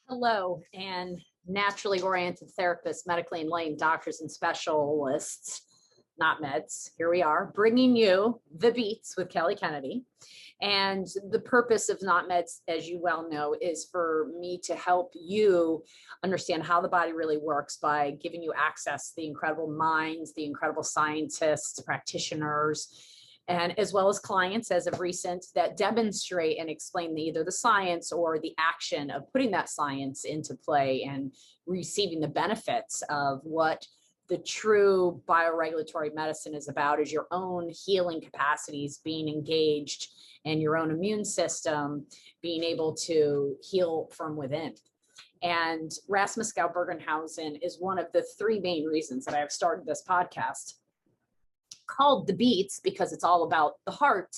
Hello, and naturally oriented therapists, medically enlightened doctors and specialists, not meds. Here we are bringing you the beats with Kelly Kennedy. And the purpose of Not Meds, as you well know, is for me to help you understand how the body really works by giving you access to the incredible minds, the incredible scientists, practitioners, and as well as clients as of recent that demonstrate and explain either the science or the action of putting that science into play and receiving the benefits of what the true bioregulatory medicine is about, is your own healing capacities being engaged and your own immune system being able to heal from within. And Rasmus Gaupp-Bergahusen is one of the three main reasons that I have started this podcast called The Beats, because it's all about the heart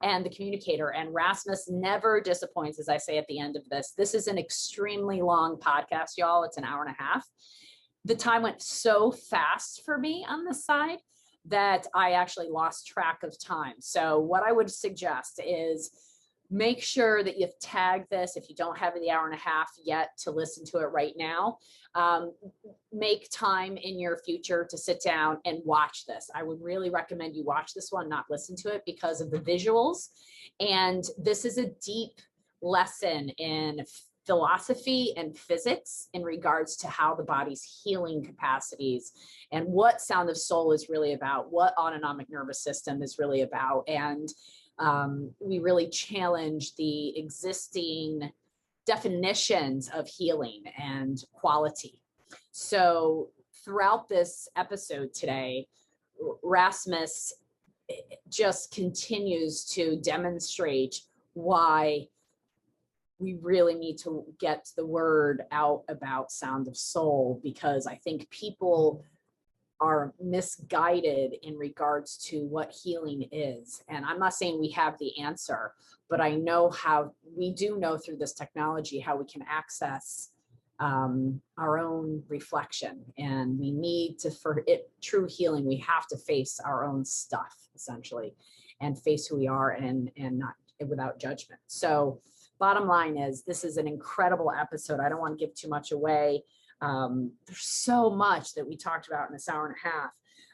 and the communicator. And Rasmus never disappoints, as I say at the end of this. This is an extremely long podcast, y'all. It's an hour and a half. The time went so fast for me on this side that I actually lost track of time. So what I would suggest is make sure that you've tagged this if you don't have the hour and a half yet to listen to it right now. Make time in your future to sit down and watch this. I would really recommend you watch this one, not listen to it, because of the visuals. And this is a deep lesson in philosophy and physics in regards to how the body's healing capacities and what Sound of Soul is really about, what autonomic nervous system is really about. And we really challenge the existing definitions of healing and quality. So throughout this episode today, Rasmus just continues to demonstrate why we really need to get the word out about Sound of Soul, because I think people are misguided in regards to what healing is. And I'm not saying we have the answer, but I know how we do know through this technology how we can access our own reflection. And we need to, for it true healing, we have to face our own stuff essentially and face who we are and not without judgment. So bottom line is, this is an incredible episode. I don't want to give too much away. There's so much that we talked about in this hour and a half,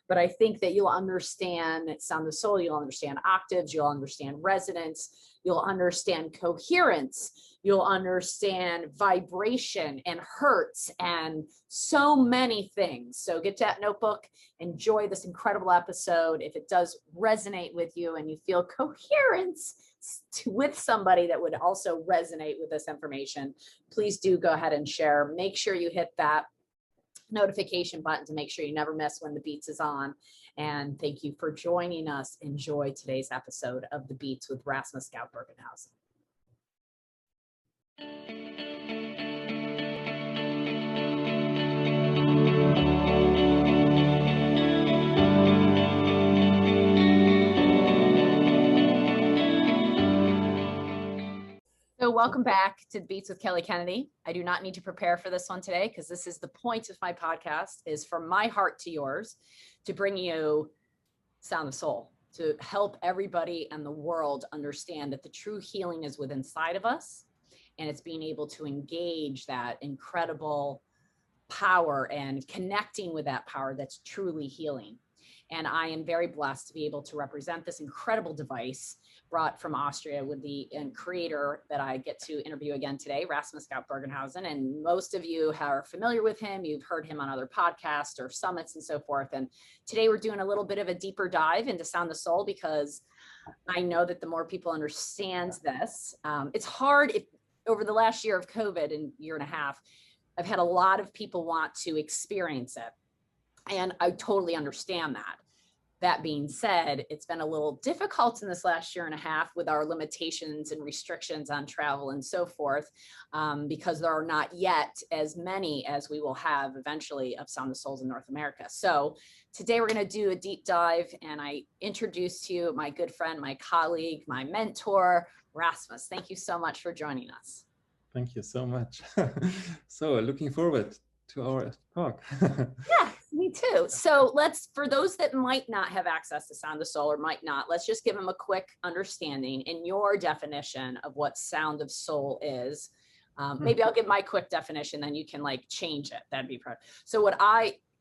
but I think that you'll understand Sound of Soul, you'll understand octaves, you'll understand resonance, you'll understand coherence, you'll understand vibration and hertz and so many things. So get that notebook, enjoy this incredible episode. If it does resonate with you and you feel coherence with somebody that would also resonate with this information, please do go ahead and share. Make sure you hit that notification button to make sure you never miss when The Beats is on. And thank you for joining us. Enjoy today's episode of The Beats with Rasmus Gaupp-Bergahusen. So welcome back to The Beats with Kelly Kennedy. I do not need to prepare for this one today, because this is the point of my podcast, is from my heart to yours, to bring you Sound of Soul, to help everybody and the world understand that the true healing is within inside of us, and it's being able to engage that incredible power and connecting with that power that's truly healing. And I am very blessed to be able to represent this incredible device brought from Austria with the creator that I get to interview again today, Rasmus Gaupp-Bergahusen. And most of you are familiar with him. You've heard him on other podcasts or summits and so forth. And today we're doing a little bit of a deeper dive into Sound of Soul, because I know that the more people understand this, it's hard. Over the last year of COVID and year and a half, I've had a lot of people want to experience it. And I totally understand that. That being said, it's been a little difficult in this last year and a half with our limitations and restrictions on travel and so forth, because there are not yet as many as we will have eventually of Sound of Souls in North America. So today we're going to do a deep dive, and I introduce to you my good friend, my colleague, my mentor, Rasmus. Thank you so much for joining us. Thank you so much. So looking forward to our talk. Yeah, me too. So for those that might not have access to Sound of Soul or might not, let's just give them a quick understanding in your definition of what Sound of Soul is. Maybe I'll give my quick definition, then you can like change it. That'd be so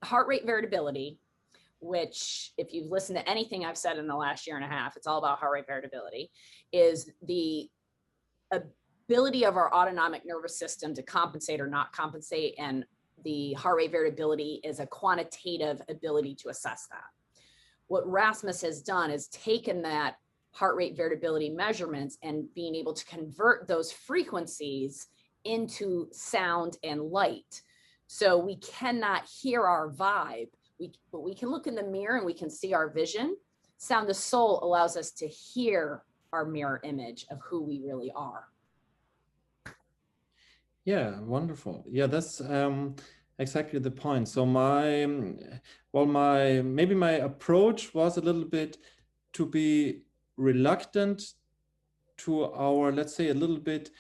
heart rate variability, which if you've listened to anything I've said in the last year and a half, it's all about heart rate variability, is the ability of our autonomic nervous system to compensate or not compensate. And the heart rate variability is a quantitative ability to assess that. What Rasmus has done is taken that heart rate variability measurements and being able to convert those frequencies into sound and light. So we cannot hear our vibe, but we can look in the mirror and we can see our vision. Sound of soul allows us to hear our mirror image of who we really are. Yeah, wonderful. Yeah, that's exactly the point. So maybe my approach was a little bit to be reluctant to our, let's say, a little bit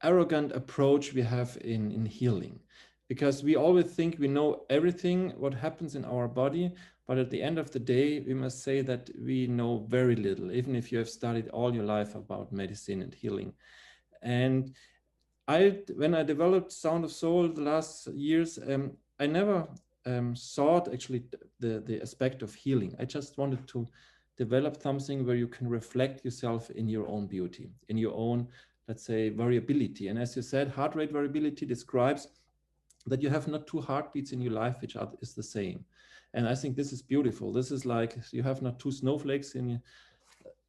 arrogant approach we have in healing, because we always think we know everything what happens in our body, but at the end of the day, we must say that we know very little, even if you have studied all your life about medicine and healing. And when I developed Sound of Soul the last years, I never sought actually the aspect of healing. I just wanted to develop something where you can reflect yourself in your own beauty, in your own, let's say, variability. And as you said, heart rate variability describes that you have not two heartbeats in your life which is the same. And I think this is beautiful. This is like you have not two snowflakes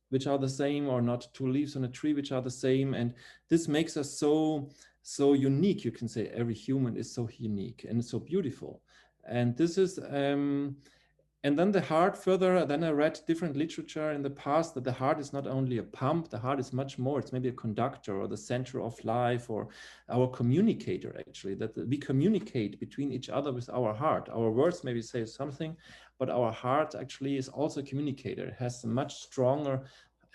which are the same, or not two leaves on a tree which are the same. And this makes us so unique. You can say every human is so unique and so beautiful. And this is and then the heart further, then I read different literature in the past that the heart is not only a pump, the heart is much more. It's maybe a conductor or the center of life, or our communicator, actually, that we communicate between each other with our heart. Our words maybe say something, but our heart actually is also a communicator. It has a much stronger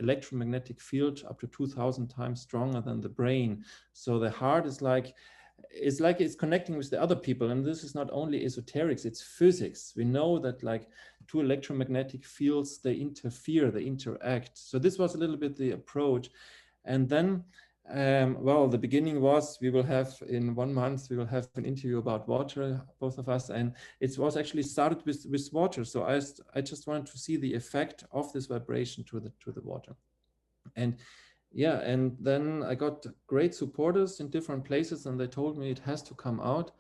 electromagnetic field, up to 2000 times stronger than the brain. So the heart is like it's connecting with the other people. And this is not only esoterics, it's physics. We know that like two electromagnetic fields, they interfere, they interact. So this was a little bit the approach. And then, well, the beginning was, we will have in 1 month, we will have an interview about water, both of us. And it was actually started with water. So I just wanted to see the effect of this vibration to the water. And yeah, and then I got great supporters in different places, and they told me it has to come out.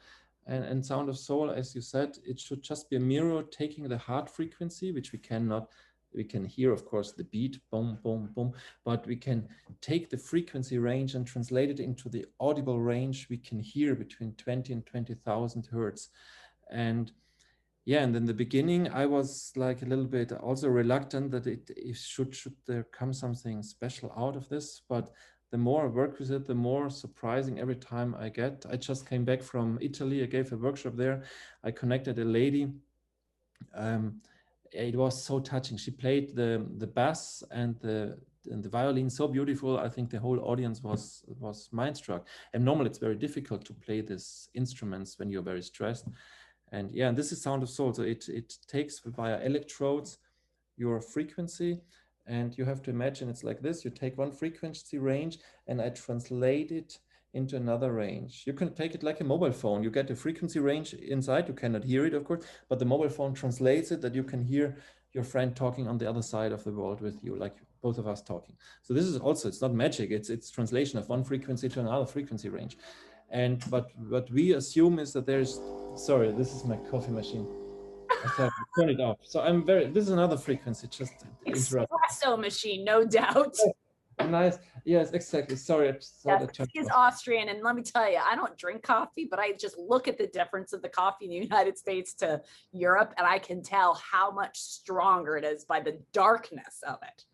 And Sound of Soul, as you said, it should just be a mirror taking the heart frequency, which we can hear, of course, the beat, boom, boom, boom, but we can take the frequency range and translate it into the audible range we can hear between 20 and 20,000 hertz. And yeah, and in the beginning, I was like a little bit also reluctant that it should there come something special out of this. But the more I work with it, the more surprising every time I get. I just came back from Italy. I gave a workshop there. I connected a lady. It was so touching. She played the bass and the violin so beautiful. I think the whole audience was mind struck. And normally it's very difficult to play these instruments when you're very stressed. And yeah, this is Sound of Soul. So it takes via electrodes your frequency, and you have to imagine it's like this. You take one frequency range and I translate it into another range. You can take it like a mobile phone. You get a frequency range inside. You cannot hear it, of course, but the mobile phone translates it that you can hear your friend talking on the other side of the world with you, like both of us talking. So this is also, it's not magic. It's translation of one frequency to another frequency range. And but what we assume is that there's, sorry, this is my coffee machine. I thought turn it off. So this is another frequency, just interrupt. Espresso machine, no doubt. Nice. Yes, exactly. Sorry. He's Austrian, and let me tell you, I don't drink coffee, but I just look at the difference of the coffee in the United States to Europe, and I can tell how much stronger it is by the darkness of it.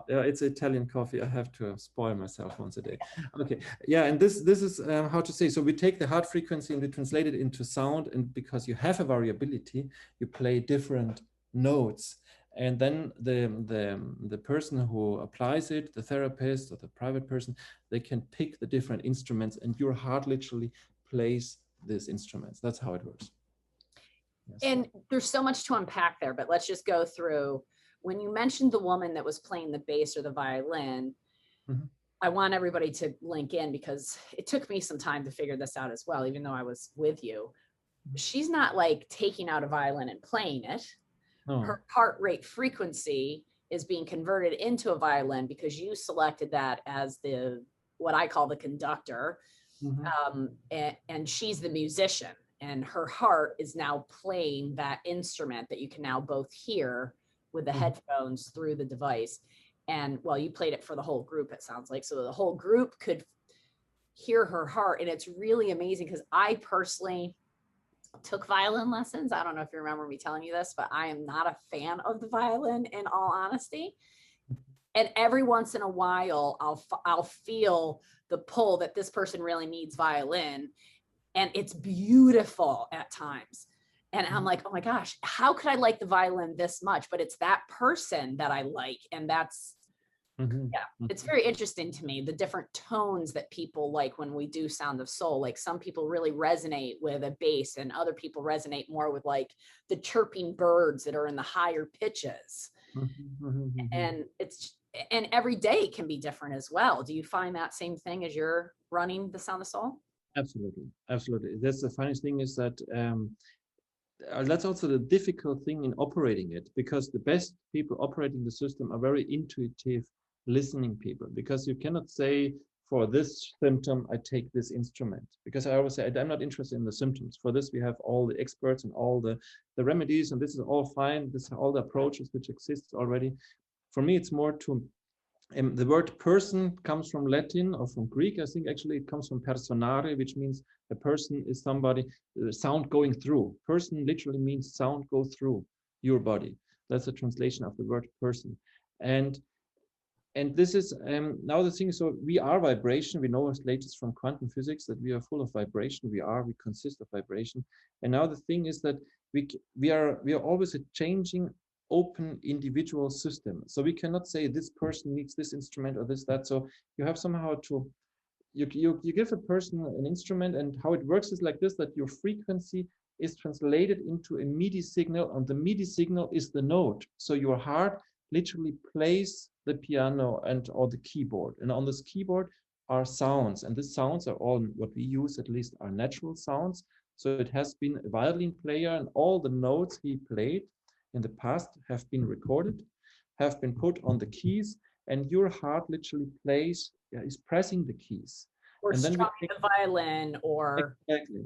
Yeah, it's Italian coffee. I have to spoil myself once a day. Okay. Yeah, and this is how to say. So we take the heart frequency and we translate it into sound, and because you have a variability, you play different notes. And then the person who applies it, the therapist or the private person, they can pick the different instruments, and your heart literally plays these instruments. That's how it works. Yes. And there's so much to unpack there, but let's just go through. When you mentioned the woman that was playing the bass or the violin, I want everybody to link in because it took me some time to figure this out as well, even though I was with you. She's not like taking out a violin and playing it. No. Her heart rate frequency is being converted into a violin because you selected that as the, what I call the conductor. And she's the musician, and her heart is now playing that instrument that you can now both hear with the headphones through the device. And well, you played it for the whole group, it sounds like. So the whole group could hear her heart. And it's really amazing because I personally took violin lessons. I don't know if you remember me telling you this, but I am not a fan of the violin, in all honesty. And every once in a while, I'll feel the pull that this person really needs violin. And it's beautiful at times. And I'm like, oh my gosh, how could I like the violin this much? But it's that person that I like. And that's, it's very interesting to me, the different tones that people like when we do Sound of Soul. Like some people really resonate with a bass, and other people resonate more with like the chirping birds that are in the higher pitches. And and every day can be different as well. Do you find that same thing as you're running the Sound of Soul? Absolutely. Absolutely. That's the funniest thing, is that that's also the difficult thing in operating it, because the best people operating the system are very intuitive listening people, because you cannot say, for this symptom I take this instrument, because I always say I'm not interested in the symptoms. For this we have all the experts and all the remedies, and this is all fine. This are all the approaches which exist already. For me, it's more to the word person comes from Latin or from Greek. I think actually it comes from personare, which means a person is somebody, sound going through. Person literally means sound go through your body. That's a translation of the word person. And this is now the thing. So we are vibration. We know as latest from quantum physics that we are full of vibration. We consist of vibration. And now the thing is that we are always a changing, open individual system. So we cannot say this person needs this instrument or this, that. So you have somehow to, you give a person an instrument, and how it works is like this, that your frequency is translated into a MIDI signal, and the MIDI signal is the note. So your heart literally plays the piano or the keyboard, and on this keyboard are sounds, and these sounds are all what we use, at least, are natural sounds. So it has been a violin player, and all the notes he played in the past have been recorded, have been put on the keys, and your heart literally plays, is pressing the keys. Or and then strumming the violin, or exactly.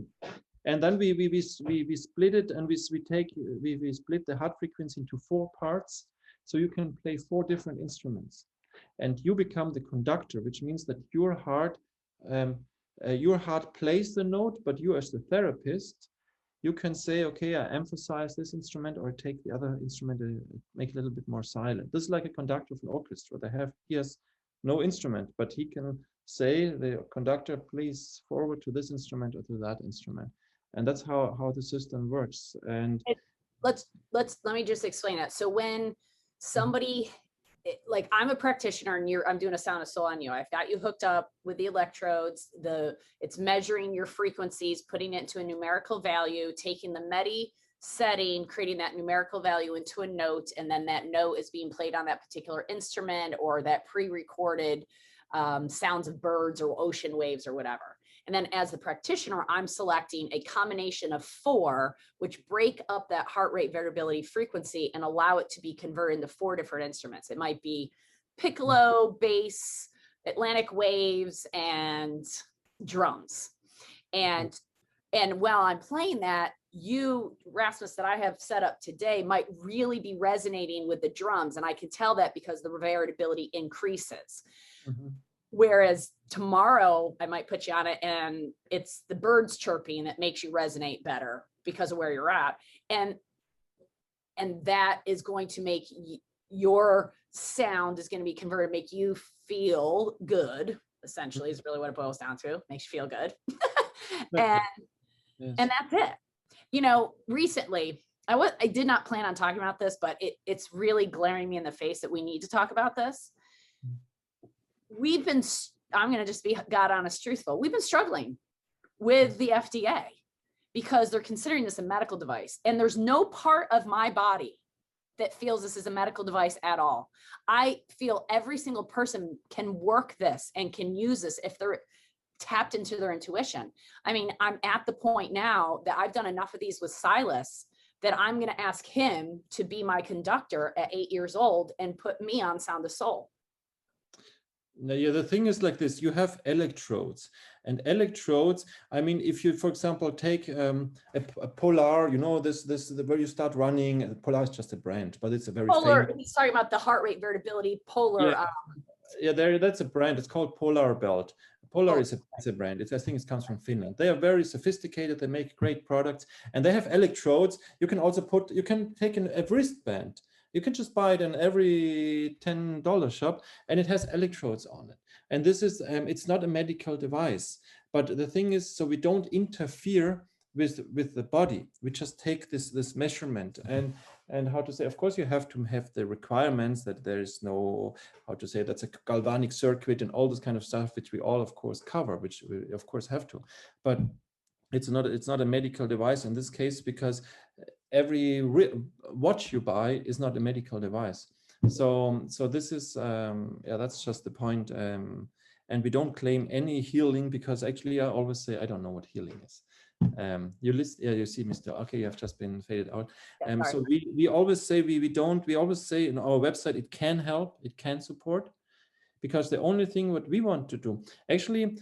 And then we split it, and we split the heart frequency into 4 parts, so you can play 4 different instruments, and you become the conductor, which means that your heart plays the note, but you as the therapist, you can say, okay, I emphasize this instrument, or take the other instrument and make it a little bit more silent. This is like a conductor of an orchestra. He has no instrument, but he can say, the conductor, please forward to this instrument or to that instrument. And that's how the system works. And let me just explain that. So when somebody, like, I'm a practitioner and I'm doing a Sound of Soul on you. I've got you hooked up with the electrodes. It's measuring your frequencies, putting it into a numerical value, taking the MEDI setting, creating that numerical value into a note, and then that note is being played on that particular instrument, or that pre-recorded sounds of birds or ocean waves or whatever. And then as the practitioner, I'm selecting a combination of 4, which break up that heart rate variability frequency and allow it to be converted into 4 different instruments. It might be piccolo, bass, Atlantic waves, and drums. And while I'm playing that, you, Rasmus, that I have set up today might really be resonating with the drums. And I can tell that because the variability increases. Whereas tomorrow I might put you on it and it's the birds chirping that makes you resonate better because of where you're at. And that is going to make your sound is going to be converted, make you feel good, essentially, is really what it boils down to. Makes you feel good. And that's it. You know, recently, I did not plan on talking about this, but it's really glaring me in the face that we need to talk about this. I'm going to just be God honest, truthful. We've been struggling with the FDA because they're considering this a medical device. And there's no part of my body that feels this is a medical device at all. I feel every single person can work this and can use this if they're tapped into their intuition. I mean, I'm at the point now that I've done enough of these with Silas that I'm going to ask him to be my conductor at 8 years old and put me on Sound of Soul. Now, yeah, the thing is like this, you have electrodes, and electrodes, I mean, if you, for example, take a Polar, you know, where you start running, Polar is just a brand, but it's a very Polar, famous. he's talking about the heart rate variability, Polar. Yeah, that's a brand. It's called Polar Belt. Polar is a brand. I think it comes from Finland. They are very sophisticated. They make great products, and they have electrodes. You can also you can take a wristband. You can just buy it in every $10 shop, and it has electrodes on it. And this is, it's not a medical device, but the thing is, so we don't interfere with the body. We just take this measurement, and how to say, of course, you have to have the requirements that there is no, how to say, that's a galvanic circuit and all this kind of stuff, which we all, of course, cover, which we, of course, have to. But it's not a medical device in this case, because every watch you buy is not a medical device. So this is, yeah, that's just the point. And we don't claim any healing, because actually I always say, I don't know what healing is. You see, Mr. Okay, you have just been faded out. So we always say, we always say in our website, it can help, it can support, because the only thing what we want to do, actually,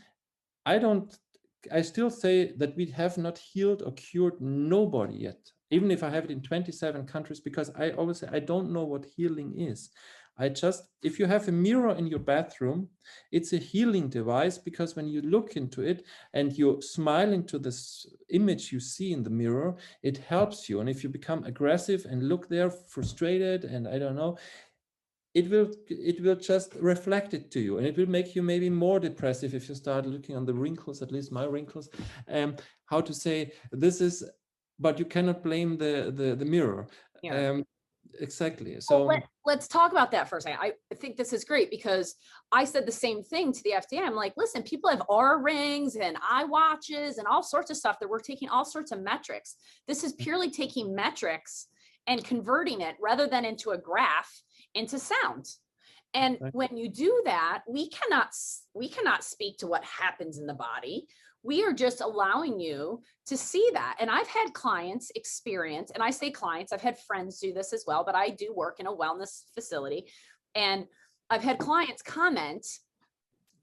I still say that we have not healed or cured nobody yet, even if I have it in 27 countries, because I always say, I don't know what healing is. If you have a mirror in your bathroom, it's a healing device, because when you look into it and you smile into this image you see in the mirror, it helps you. And if you become aggressive and look there frustrated, and I don't know, it will just reflect it to you, and it will make you maybe more depressive if you start looking on the wrinkles, at least my wrinkles. How to say, this is, but you cannot blame the mirror. Yeah. Exactly. So well, let's talk about that for a second. I think this is great, because I said the same thing to the FDA. I'm like, listen, people have Aura rings and eye watches and all sorts of stuff that we're taking all sorts of metrics. This is purely taking metrics and converting it, rather than into a graph, into sound. And when you do that, we cannot speak to what happens in the body. We are just allowing you to see that. And I've had clients experience, and I say clients, I've had friends do this as well, but I do work in a wellness facility. And I've had clients comment,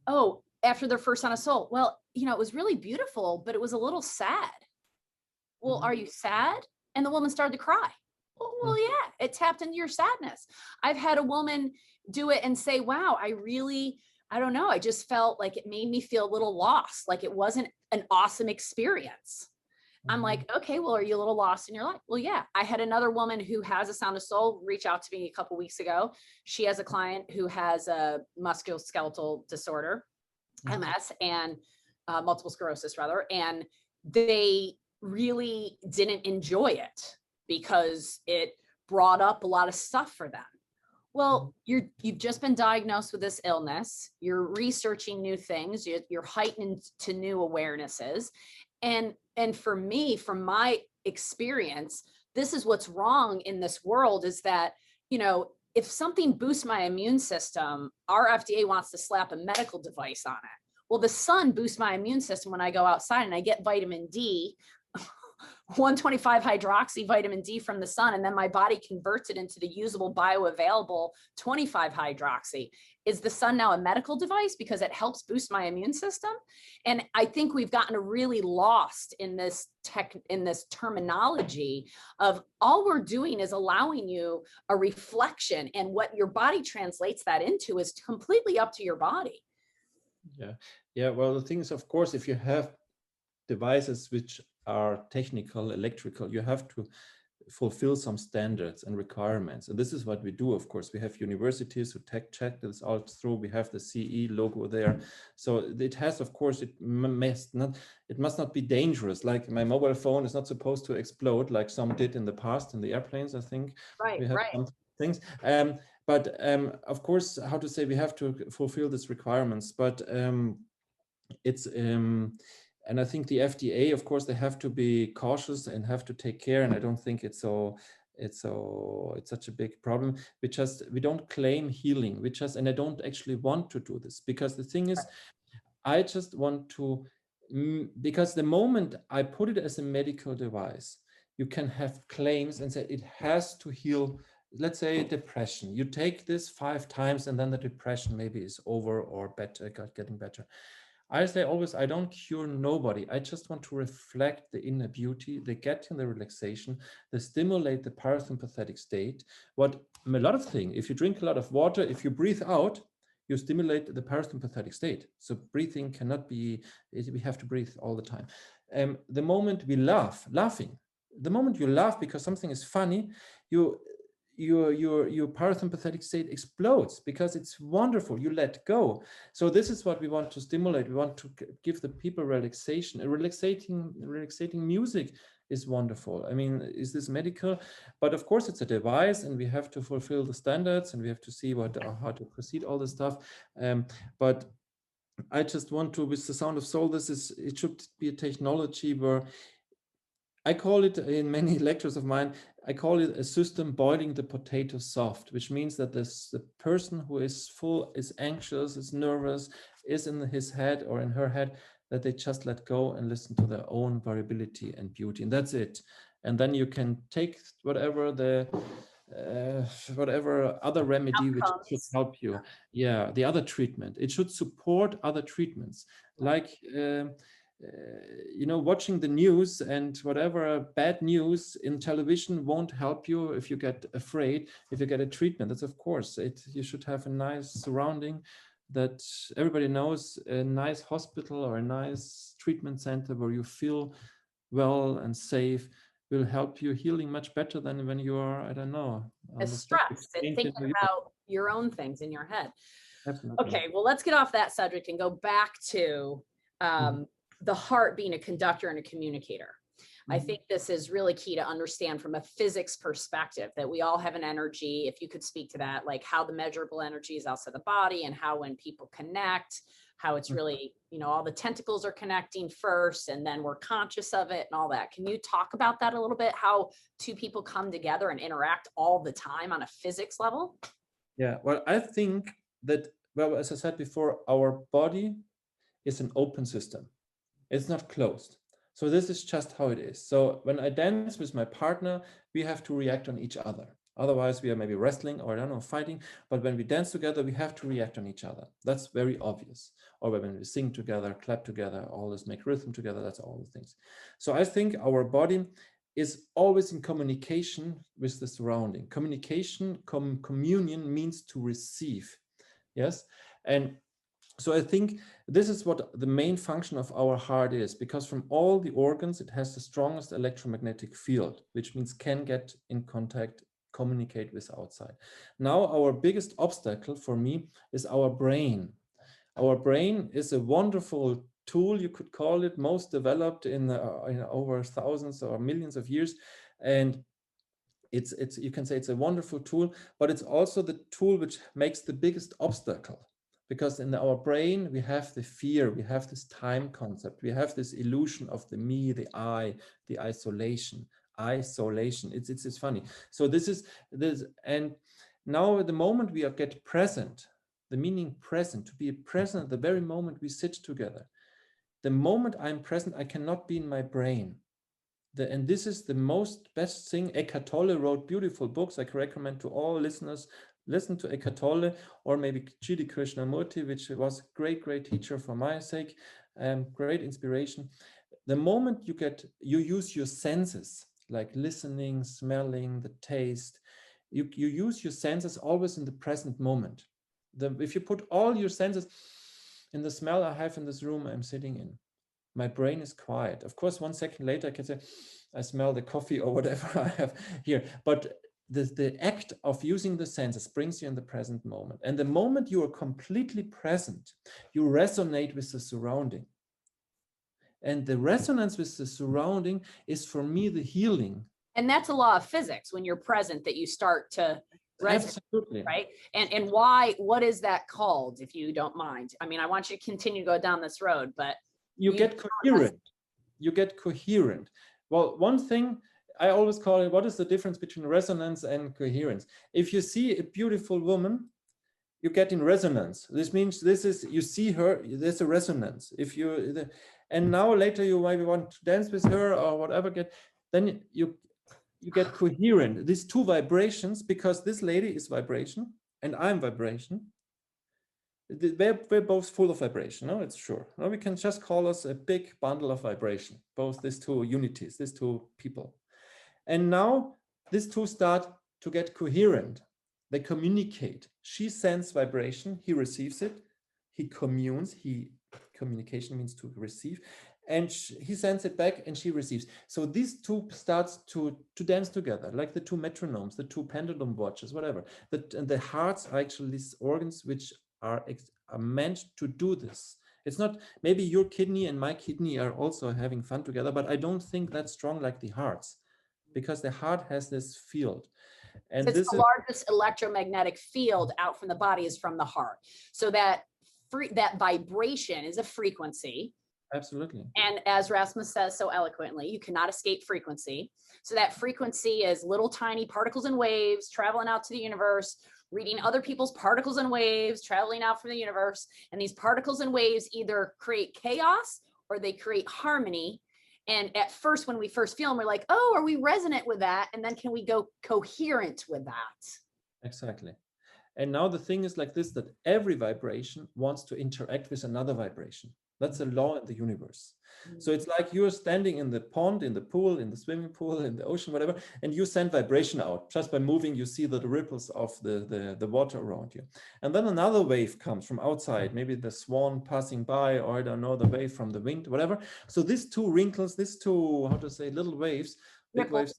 oh, after their first Sound of Soul, well, it was really beautiful, but it was a little sad. Well, are you sad? And the woman started to cry. Well, yeah, it tapped into your sadness. I've had a woman do it and say, wow, I don't know, I just felt like it made me feel a little lost, like it wasn't an awesome experience. I'm like, okay, well, are you a little lost in your life? Well, yeah. I had another woman who has a Sound of Soul reach out to me a couple of weeks ago. She has a client who has a musculoskeletal disorder, MS, and multiple sclerosis rather, and they really didn't enjoy it because it brought up a lot of stuff for them. Well, you've just been diagnosed with this illness. You're researching new things. You're heightened to new awarenesses. And for me, from my experience, this is what's wrong in this world, is that, if something boosts my immune system, our FDA wants to slap a medical device on it. Well, the sun boosts my immune system when I go outside and I get vitamin D, 125 hydroxy vitamin D from the sun, and then my body converts it into the usable bioavailable 25 hydroxy. Is the sun now a medical device because it helps boost my immune system? And I think we've gotten really lost in this terminology of all we're doing is allowing you a reflection, and what your body translates that into is completely up to your body. Yeah. Well, the thing is, of course, if you have devices which are technical, electrical, you have to fulfill some standards and requirements. And this is what we do. Of course, we have universities who check this all through. We have the CE logo there. So it has, of course, it must not be dangerous. Like my mobile phone is not supposed to explode like some did in the past in the airplanes, I think. Right, we have some things. But of course, how to say, we have to fulfill these requirements. But it's and I think the FDA, of course, they have to be cautious and have to take care. And I don't think it's so It's such a big problem. We don't claim healing. And I don't actually want to do this, because the thing is, I just want to, because the moment I put it as a medical device, you can have claims and say it has to heal, let's say depression. You take this 5 times and then the depression maybe is over or better, getting better. I say always, I don't cure nobody. I just want to reflect the inner beauty, they get in the relaxation, they stimulate the parasympathetic state. What a lot of things, if you drink a lot of water, if you breathe out, you stimulate the parasympathetic state. So breathing cannot be, we have to breathe all the time. The moment we laughing, the moment you laugh because something is funny, your parasympathetic state explodes because it's wonderful. You let go. So this is what we want to stimulate. We want to give the people relaxation. Relaxating music is wonderful. I mean, is this medical? But of course, it's a device, and we have to fulfill the standards, and we have to see how to proceed all this stuff. But I just want to, with the Sound of Soul, it should be a technology where I call it, in many lectures of mine, I call it a system boiling the potato soft, which means that the person who is anxious, is nervous, is in his head or in her head, that they just let go and listen to their own variability and beauty. And that's it. And then you can take whatever other remedy which should help you. Yeah, the other treatment. It should support other treatments, like watching the news and whatever bad news in television won't help you if you get afraid. If you get a treatment, that's of course you should have a nice surrounding that everybody knows, a nice hospital or a nice treatment center where you feel well and safe will help you healing much better than when you are, I don't know, stressed and thinking about your own things in your head. Absolutely. Okay, well, let's get off that subject and go back to the heart being a conductor and a communicator. I think this is really key to understand from a physics perspective, that we all have an energy. If you could speak to that, like how the measurable energy is outside the body, and how when people connect, how it's really, all the tentacles are connecting first and then we're conscious of it and all that. Can you talk about that a little bit? How two people come together and interact all the time on a physics level? Yeah, well, I think that, well, as I said before, our body is an open system. It's not closed. So this is just how it is. So when I dance with my partner, we have to react on each other. Otherwise, we are maybe wrestling or, I don't know, fighting. But when we dance together, we have to react on each other. That's very obvious. Or when we sing together, clap together, all this, make rhythm together, that's all the things. So I think our body is always in communication with the surrounding. Communication, communion means to receive. Yes. And so I think this is what the main function of our heart is, because from all the organs, it has the strongest electromagnetic field, which means can get in contact, communicate with outside. Now, our biggest obstacle for me is our brain. Our brain is a wonderful tool, you could call it, most developed in over thousands or millions of years. And it's you can say it's a wonderful tool, but it's also the tool which makes the biggest obstacle. Because in our brain, we have the fear, we have this time concept, we have this illusion of the me, the I, the isolation. It's funny. So this is this, and now the moment we get present, the meaning present, to be present at the very moment we sit together. The moment I'm present, I cannot be in my brain. And this is the most best thing. Eckhart Tolle wrote beautiful books. I can recommend to all listeners, listen to Eckhart Tolle, or maybe G.D. Krishnamurti, which was a great teacher for my sake, great inspiration. The moment you use your senses, like listening, smelling, the taste, you use your senses always in the present moment. If you put all your senses in the smell I have in this room I'm sitting in, my brain is quiet. Of course, 1 second later, I can say, I smell the coffee or whatever I have here. But the act of using the senses brings you in the present moment. And the moment you are completely present, you resonate with the surrounding. And the resonance with the surrounding is, for me, the healing. And that's a law of physics. When you're present, that you start to resonate. Absolutely. Right. And why, what is that called, if you don't mind? I mean, I want you to continue to go down this road, but you get coherent. You get coherent. Well, one thing, I always call it, what is the difference between resonance and coherence? If you see a beautiful woman, you get in resonance. This means you see her, there's a resonance. And now later you maybe want to dance with her or whatever, then you get coherent. These two vibrations, because this lady is vibration and I'm vibration. We're both full of vibration. No, it's sure. No, we can just call us a big bundle of vibration, both these two unities, these two people. And now these two start to get coherent. They communicate. She sends vibration, he receives it, he communes, communication means to receive, and he sends it back and she receives. So these two starts to dance together, like the two metronomes, the two pendulum watches, whatever. And the hearts are actually these organs which are meant to do this. It's not, maybe your kidney and my kidney are also having fun together, but I don't think that's strong like the hearts, because the heart has this field. And it's the largest electromagnetic field out from the body is from the heart. So that vibration is a frequency. Absolutely. And as Rasmus says so eloquently, you cannot escape frequency. So that frequency is little tiny particles and waves traveling out to the universe, reading other people's particles and waves, traveling out from the universe. And these particles and waves either create chaos or they create harmony. And at first, when we first feel them, we're like, oh, are we resonant with that? And then can we go coherent with that? Exactly. And now the thing is like this, that every vibration wants to interact with another vibration. That's a law in the universe. So it's like you're standing in the pond, in the pool, in the swimming pool, in the ocean, whatever, and you send vibration out. Just by moving, you see the ripples of the water around you. And then another wave comes from outside, maybe the swan passing by, or I don't know, the wave from the wind, whatever. So these two wrinkles, these two, how to say, little waves, big waves,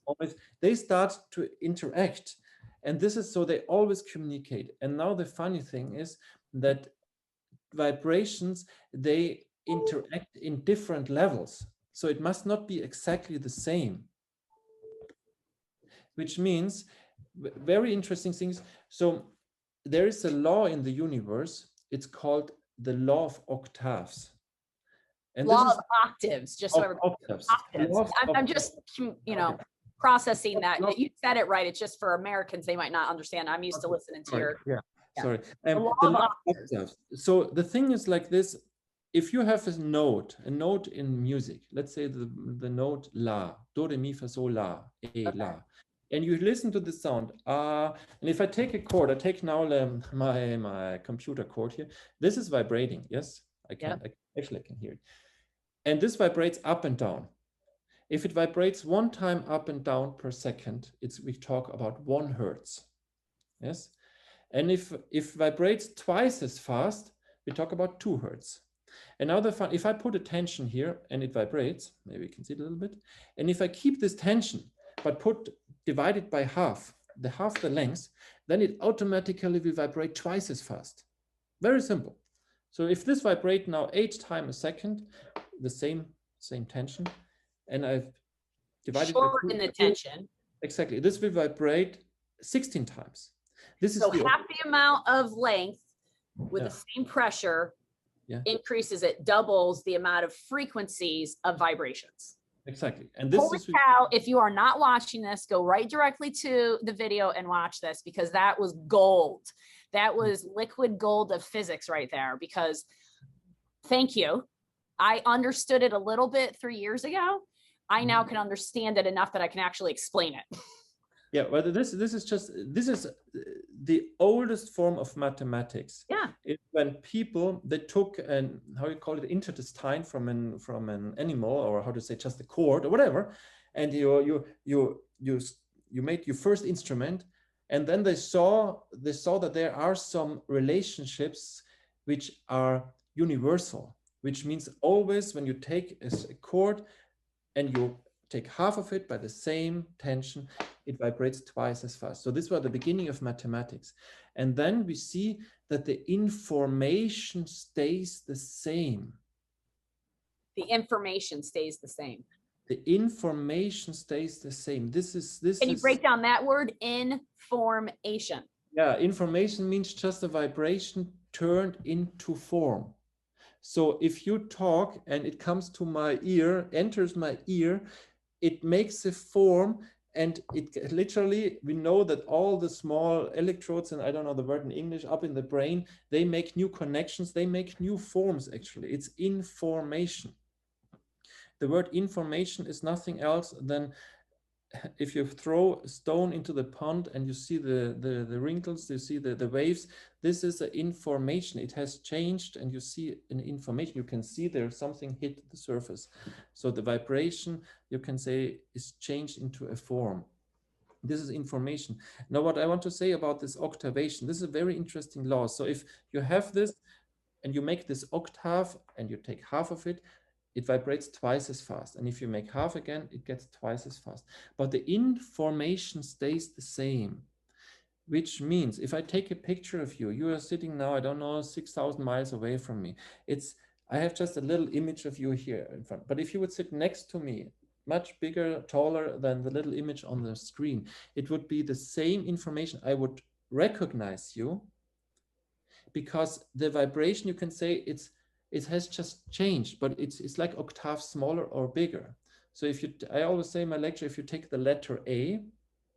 they start to interact. And this is so they always communicate. And now the funny thing is that vibrations, they interact in different levels. So it must not be exactly the same. Which means, very interesting things. So there is a law in the universe. It's called the law of octaves. And law of octaves, just so everybody knows. Octaves. I'm just, processing that. You said it right. It's just for Americans, they might not understand. I'm used to listening to your. Yeah. Sorry. The law of octaves. So the thing is like this. If you have a note in music, let's say the note La, Do, Re, Mi, Fa, Sol, La, La, and you listen to the sound, and if I take a chord, I take now my computer chord here, this is vibrating, yes? I can hear it. And this vibrates up and down. If it vibrates one time up and down per second, we talk about 1 hertz, yes? And if vibrates twice as fast, we talk about 2 hertz. And now if I put a tension here and it vibrates, maybe you can see it a little bit. And if I keep this tension, but divide it by half the length, then it automatically will vibrate twice as fast. Very simple. So if this vibrates now 8 times a second, the same tension, and I've divided shorten the tension. Exactly. This will vibrate 16 times. This is half the amount of length with the same pressure increases, it doubles the amount of frequencies of vibrations. Exactly. And this is how, if you are not watching this, go right directly to the video and watch this, because that was gold. That was liquid gold of physics right there, because thank you. I understood it a little bit 3 years ago. I now can understand it enough that I can actually explain it. Yeah, but this is the oldest form of mathematics. Yeah, it's when people, they took intestine from an animal, or how to say, just a cord or whatever, and you made your first instrument, and then they saw that there are some relationships which are universal, which means always when you take a chord and you take half of it by the same tension, it vibrates twice as fast. So this was the beginning of mathematics. And then we see that the information stays the same. The information stays the same. The information stays the same. Can you break down that word, in-for-mation? Yeah, information means just a vibration turned into form. So if you talk and it comes to my ear, enters my ear, it makes a form, and it literally, we know that all the small electrodes, and I don't know the word in English, up in the brain, they make new connections, they make new forms actually. It's information. The word information is nothing else than if you throw a stone into the pond and you see the wrinkles, you see the waves, this is an information. It has changed, and you see an information. You can see there's something hit the surface. So the vibration, you can say, is changed into a form. This is information. Now, what I want to say about this octavation, this is a very interesting law. So if you have this and you make this octave and you take half of it, it vibrates twice as fast. And if you make half again, it gets twice as fast. But the information stays the same, which means if I take a picture of you, you are sitting now, I don't know, 6,000 miles away from me. I have just a little image of you here in front. But if you would sit next to me, much bigger, taller than the little image on the screen, it would be the same information. I would recognize you, because the vibration, you can say it has just changed, but it's like octaves smaller or bigger. So I always say in my lecture, if you take the letter A,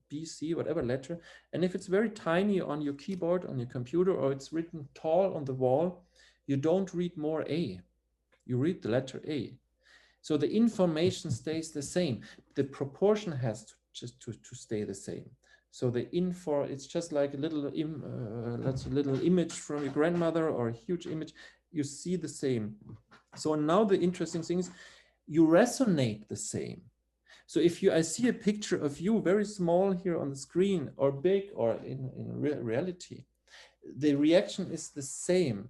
B, C, whatever letter, and if it's very tiny on your keyboard, on your computer, or it's written tall on the wall, you don't read more A, you read the letter A. So the information stays the same. The proportion has to stay the same. So the it's just like a little image from your grandmother, or a huge image. You see the same. So now the interesting thing is you resonate the same. So if I see a picture of you very small here on the screen, or big, or in reality, the reaction is the same,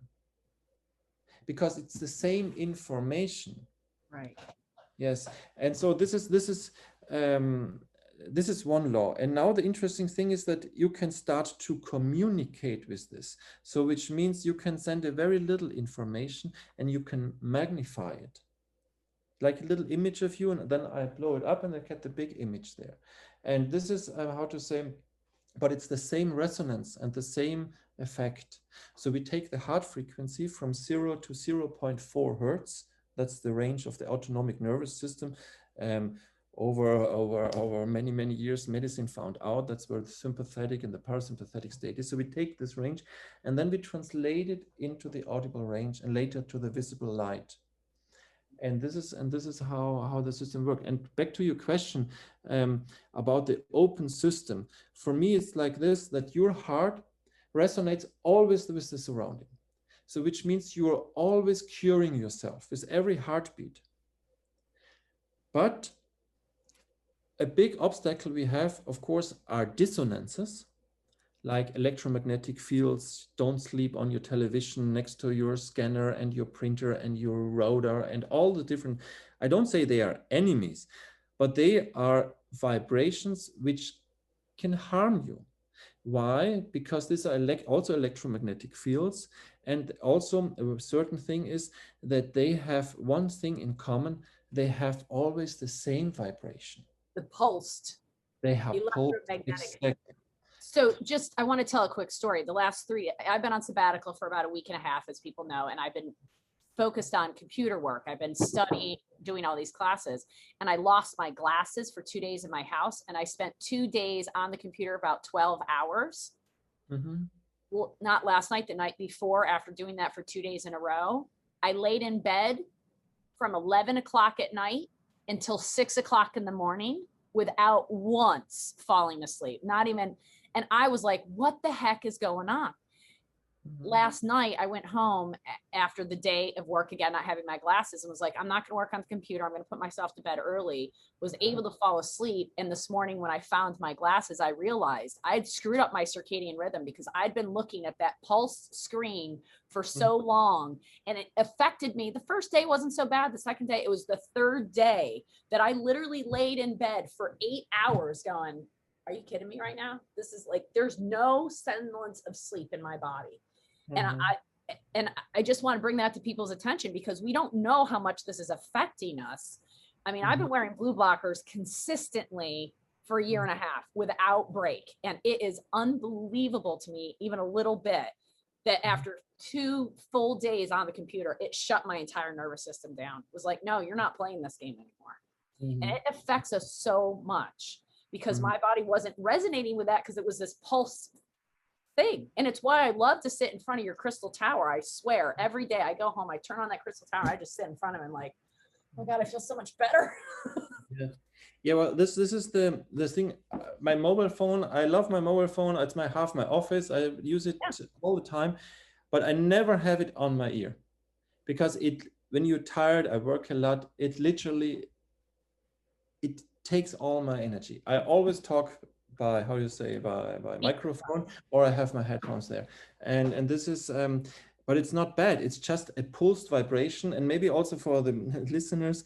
because it's the same information. Right. Yes, and so this is one law. And now the interesting thing is that you can start to communicate with this. So which means you can send a very little information and you can magnify it. Like a little image of you, and then I blow it up and I get the big image there. And this is how to say, but it's the same resonance and the same effect. So we take the heart frequency from 0 to 0.4 hertz. That's the range of the autonomic nervous system. Over many years, medicine found out that's where the sympathetic and the parasympathetic state is. So we take this range and then we translate it into the audible range, and later to the visible light. And this is how the system works. And back to your question about the open system. For me, it's like this, that your heart resonates always with the surrounding. So which means you are always curing yourself with every heartbeat. But a big obstacle we have, of course, are dissonances, like electromagnetic fields. Don't sleep on your television next to your scanner and your printer and your router and all the different, I don't say they are enemies, but they are vibrations which can harm you. Why? Because these are also electromagnetic fields. And also a certain thing is that they have one thing in common. They have always the same vibration. The pulsed. They have electromagnetic. Exactly. So just, I want to tell a quick story. The last I've been on sabbatical for about a week and a half, as people know, and I've been focused on computer work. I've been studying, doing all these classes, and I lost my glasses for 2 days in my house. And I spent 2 days on the computer, about 12 hours. Mm-hmm. Well, not last night, the night before, after doing that for 2 days in a row. I laid in bed from 11 o'clock at night until 6 o'clock in the morning without once falling asleep, not even. And I was like, what the heck is going on? Mm-hmm. Last night, I went home after the day of work again, not having my glasses, and was like, I'm not going to work on the computer. I'm going to put myself to bed early. Was able to fall asleep. And this morning, when I found my glasses, I realized I'd screwed up my circadian rhythm, because I'd been looking at that pulse screen for so long, and it affected me. The first day wasn't so bad. The second day, it was the third day that I literally laid in bed for 8 hours going, are you kidding me right now? This is like, there's no semblance of sleep in my body. Mm-hmm. And I just want to bring that to people's attention, because we don't know how much this is affecting us. I mean, mm-hmm. I've been wearing blue blockers consistently for a year and a half without break. And it is unbelievable to me, even a little bit, that after 2 full days on the computer, it shut my entire nervous system down. It was like, no, you're not playing this game anymore. And it affects us so much because my body wasn't resonating with that because it was this pulse thing. And it's why I love to sit in front of your crystal tower. I swear, every day I go home, I turn on that crystal tower, I just sit in front of it and like, oh God, I feel so much better. Yeah, well, this is the thing. My mobile phone, I love my mobile phone. It's my half my office. I use it all the time, but I never have it on my ear because when you're tired, I work a lot. It literally, it takes all my energy. I always talk by, how do you say, by microphone, or I have my headphones there. And this is, but it's not bad. It's just a pulsed vibration. And maybe also for the listeners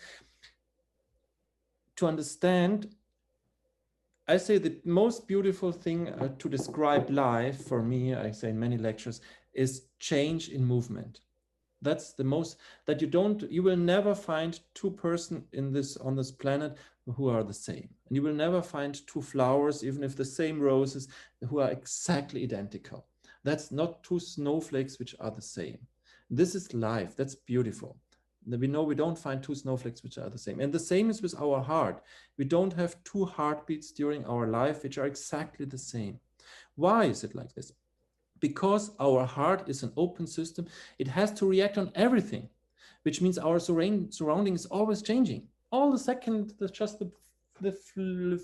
to understand, I say the most beautiful thing to describe life for me, I say in many lectures, is change in movement. That's the most, that you will never find two persons on this planet who are the same. And you will never find two flowers, even if the same roses, who are exactly identical. That's not two snowflakes which are the same. This is life. That's beautiful. We know we don't find two snowflakes which are the same. And the same is with our heart. We don't have two heartbeats during our life which are exactly the same. Why is it like this? Because our heart is an open system. It has to react on everything, which means our surrounding is always changing. All the second, just the flea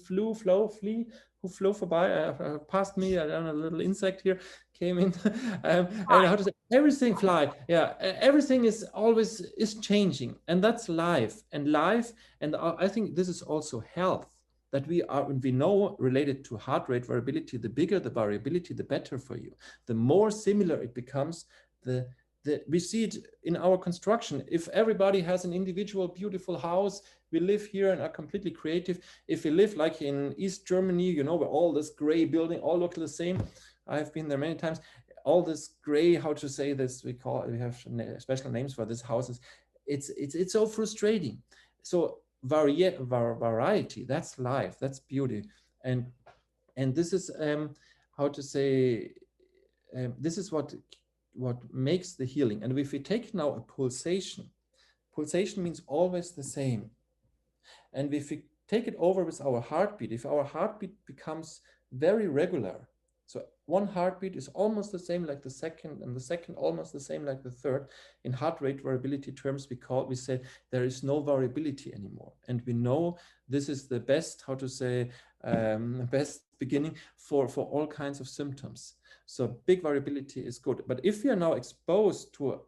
who flew by, past me, I don't know, a little insect here came in, and how to say, everything fly, yeah, everything is always changing, and that's life, and I think this is also health, that we know related to heart rate variability. The bigger the variability, the better for you. The more similar it becomes, we see it in our construction. If everybody has an individual beautiful house, we live here and are completely creative. If we live like in East Germany, where all this gray building all look the same. I've been there many times. All this gray, how to say this, we have special names for these houses. It's so frustrating. So variety, that's life, that's beauty. And this is how to say, this is what makes the healing. And if we take now a pulsation means always the same. And if we take it over with our heartbeat, if our heartbeat becomes very regular, so one heartbeat is almost the same like the second, and the second almost the same like the third. In heart rate variability terms, we say there is no variability anymore. And we know this is the best, how to say, best beginning for all kinds of symptoms. So big variability is good. But if we are now exposed to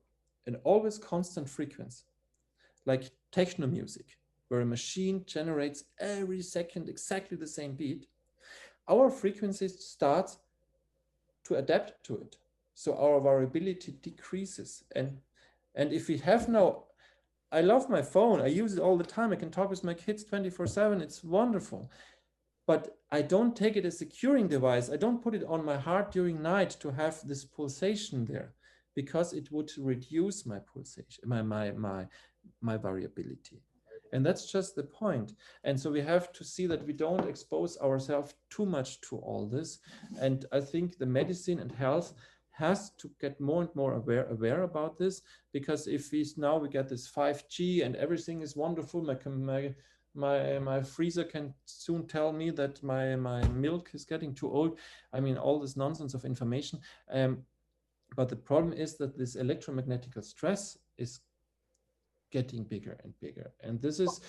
an always constant frequency, like techno music, where a machine generates every second exactly the same beat, our frequency starts to adapt to it. So our variability decreases. And if we have now, I love my phone, I use it all the time, I can talk with my kids 24/7, it's wonderful. But I don't take it as a curing device. I don't put it on my heart during night to have this pulsation there, because it would reduce my pulsation, my variability. And that's just the point. And so we have to see that we don't expose ourselves too much to all this. And I think the medicine and health has to get more and more aware about this, because if we get this 5G and everything is wonderful, my freezer can soon tell me that my milk is getting too old. I mean, all this nonsense of information. But the problem is that this electromagnetic stress is getting bigger and bigger. And this is,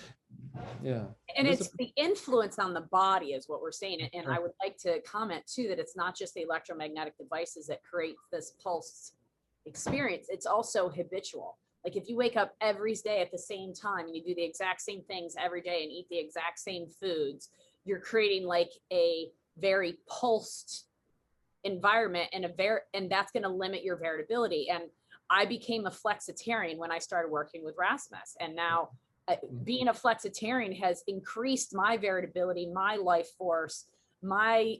yeah. And it's the influence on the body is what we're saying. And I would like to comment too, that it's not just the electromagnetic devices that create this pulse experience. It's also habitual. Like if you wake up every day at the same time and you do the exact same things every day and eat the exact same foods, you're creating like a very pulsed environment, and that's going to limit your variability. And I became a flexitarian when I started working with Rasmus, and now being a flexitarian has increased my variability, my life force, my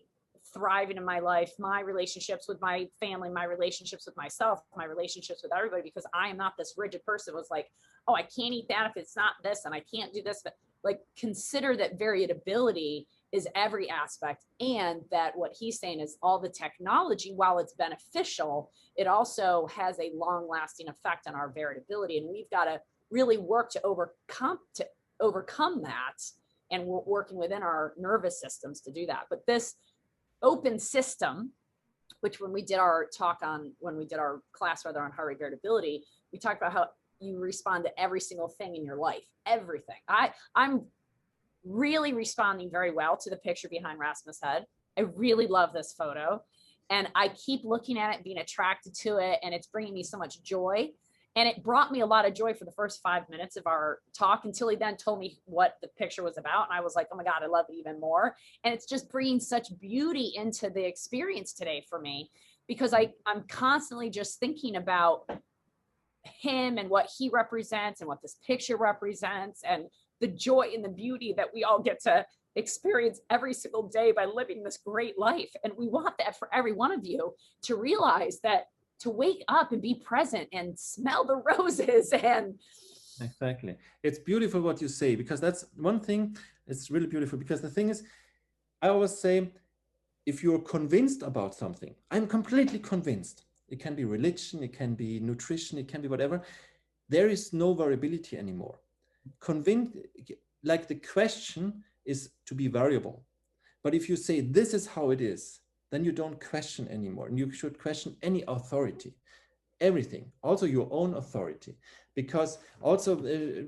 thriving in my life, my relationships with my family, my relationships with myself, my relationships with everybody, because I am not this rigid person who was like, oh, I can't eat that if it's not this, and I can't do this. But like, consider that variability is every aspect, and that what he's saying is all the technology, while it's beneficial, it also has a long lasting effect on our variability. And we've got to really work to overcome overcome that. And we're working within our nervous systems to do that. But this open system, which when we did our class rather on heart rate variability, we talked about how you respond to every single thing in your life, everything. I'm really responding very well to the picture behind Rasmus' head. I really love this photo. And I keep looking at it, being attracted to it, and it's bringing me so much joy. And it brought me a lot of joy for the first 5 minutes of our talk until he then told me what the picture was about. And I was like, oh my God, I love it even more. And it's just bringing such beauty into the experience today for me, because I'm constantly just thinking about him and what he represents and what this picture represents and the joy and the beauty that we all get to experience every single day by living this great life. And we want that for every one of you, to realize that, to wake up and be present and smell the roses. And exactly, it's beautiful what you say, because that's one thing. It's really beautiful, because the thing is, I always say, if you're convinced about something, I'm completely convinced. It can be religion, it can be nutrition, it can be whatever. There is no variability anymore. Convinced, like the question is to be variable. But if you say this is how it is, then you don't question anymore. And you should question any authority, everything, also your own authority. Because also a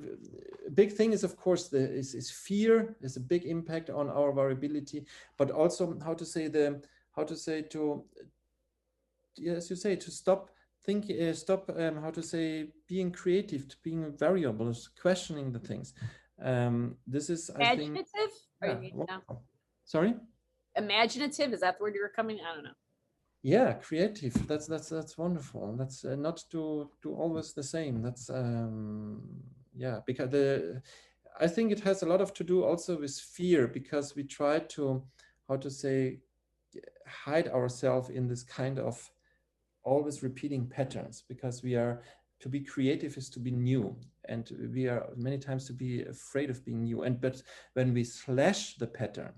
big thing is, of course, is fear is a big impact on our variability, but also how to say to, yes, you say, to stop thinking, how to say, being creative, to being variable, questioning the things. This is, I think, imaginative? No. Sorry? Imaginative, is that the word you were coming? I don't know. Yeah, creative. That's wonderful. That's not to do always the same. That's yeah, because I think it has a lot to do also with fear, because we try to, how to say, hide ourselves in this kind of always repeating patterns, because we are, to be creative is to be new, and we are many times to be afraid of being new. But when we slash the pattern,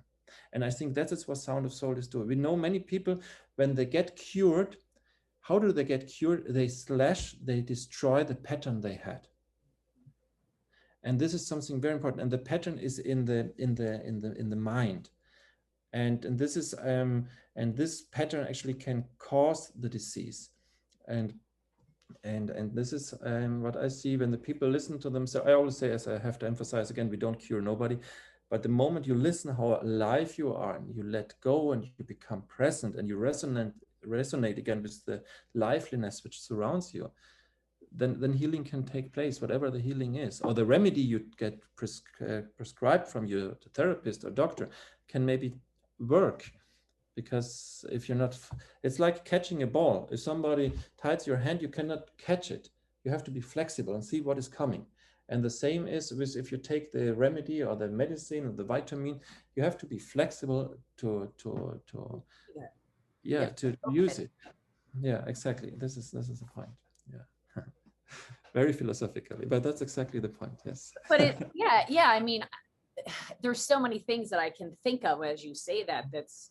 and I think that is what Sound of Soul is doing. We know many people, when they get cured, how do they get cured? They slash, they destroy the pattern they had. And this is something very important. And the pattern is in the mind. And this is and this pattern actually can cause the disease. And this is what I see when the people listen to themselves. I always say, as I have to emphasize again, we don't cure nobody. But the moment you listen how alive you are, and you let go, and you become present, and you resonate again with the liveliness which surrounds you, then healing can take place, whatever the healing is. Or the remedy you get prescribed from your therapist or doctor can maybe work. Because if you're not, it's like catching a ball. If somebody ties your hand, you cannot catch it. You have to be flexible and see what is coming. And the same is with, if you take the remedy or the medicine or the vitamin, you have to be flexible to use it. Yeah, exactly. This is the point. Yeah. Very philosophically, but that's exactly the point. Yes. But yeah. I mean, there's so many things that I can think of as you say that. That's,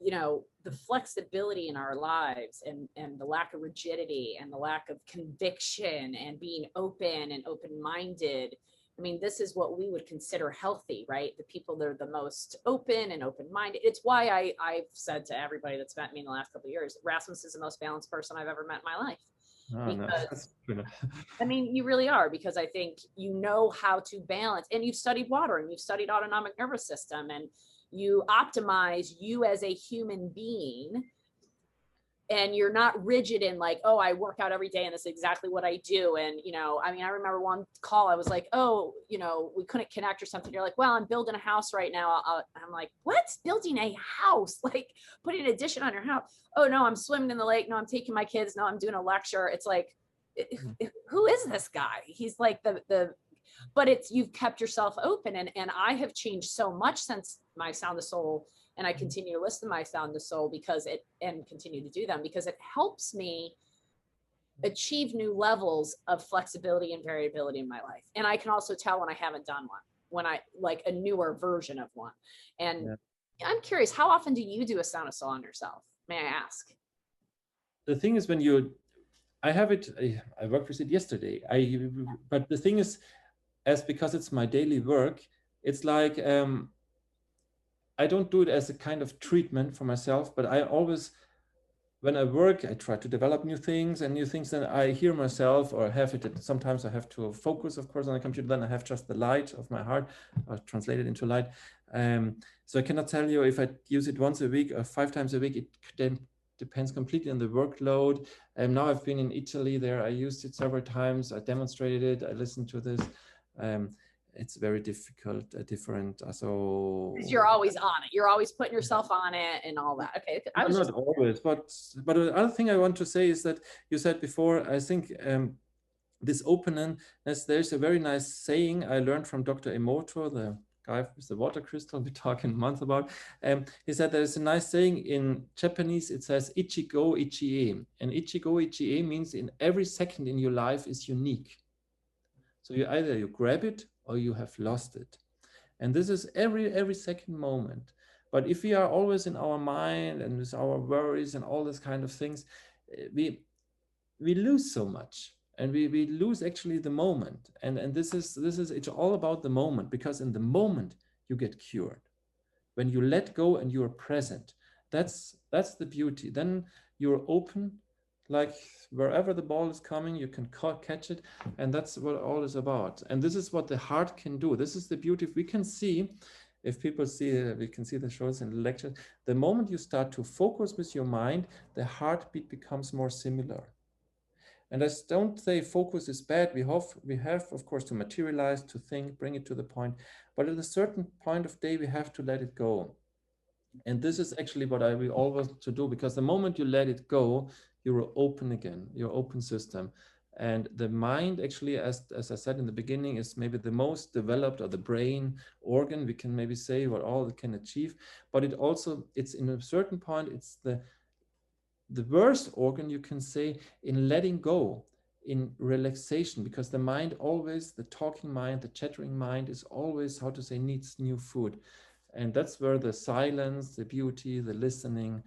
you know, the flexibility in our lives, and the lack of rigidity, and the lack of conviction, and being open and open-minded. I mean, this is what we would consider healthy, right? The people that are the most open and open-minded. It's why I've said to everybody that's met me in the last couple of years, Rasmus is the most balanced person I've ever met in my life. Because, no. I mean, you really are, because I think you know how to balance, and you've studied water, and you've studied autonomic nervous system, and you optimize you as a human being, and you're not rigid in like, oh, I work out every day and this is exactly what I do. And, you know, I mean, I remember one call, I was like, oh, you know, we couldn't connect or something. You're like, well, I'm building a house right now. I'm like, what? Building a house? Like putting an addition on your house? Oh no, I'm swimming in the lake. No, I'm taking my kids. No, I'm doing a lecture. It's like, who is this guy? He's like but it's, you've kept yourself open. And I have changed so much since my Sound of Soul, and I continue to listen to my Sound of Soul and continue to do them, because it helps me achieve new levels of flexibility and variability in my life. And I can also tell when I haven't done one, when I like a newer version of one. And I'm curious, how often do you do a Sound of Soul on yourself? May I ask? The thing is, I have it, I worked with it yesterday. But the thing is, because it's my daily work, it's like I don't do it as a kind of treatment for myself, but I always, when I work, I try to develop new things, then I hear myself or have it. Sometimes I have to focus, of course, on the computer. Then I have just the light of my heart, translated into light. So I cannot tell you if I use it once a week or 5 times a week. It then depends completely on the workload. Now I've been in Italy. There I used it several times. I demonstrated it. I listened to this. It's very difficult, different. So you're always on it. You're always putting yourself on it and all that. Okay. I was not always, but the other thing I want to say is that you said before, I think this openness, there's a very nice saying I learned from Dr. Emoto, the guy with the water crystal we talked in a month about. He said there's a nice saying in Japanese, it says ichigo ichie. And ichigo ichie means in every second in your life is unique. So you either you grab it or you have lost it. And this is every second moment. But if we are always in our mind and with our worries and all this kind of things, we lose so much, and we lose actually the moment. And this is it's all about the moment, because in the moment you get cured. When you let go and you are present, that's the beauty. Then you're open, like wherever the ball is coming, you can catch it, and that's what all is about. And this is what the heart can do. This is the beauty. If we can see, if people see, we can see the shows and the lectures, the moment you start to focus with your mind, the heartbeat becomes more similar. And I don't say focus is bad. We have, of course, to materialize, to think, bring it to the point. But at a certain point of day, we have to let it go. And this is actually what I will always to do, because the moment you let it go, you're open again, your open system. And the mind actually, as I said in the beginning, is maybe the most developed, or the brain organ, we can maybe say what all it can achieve. But it also, it's in a certain point, it's the worst organ, you can say, in letting go, in relaxation, because the mind always, the talking mind, the chattering mind is always, how to say, needs new food. And that's where the silence, the beauty, the listening,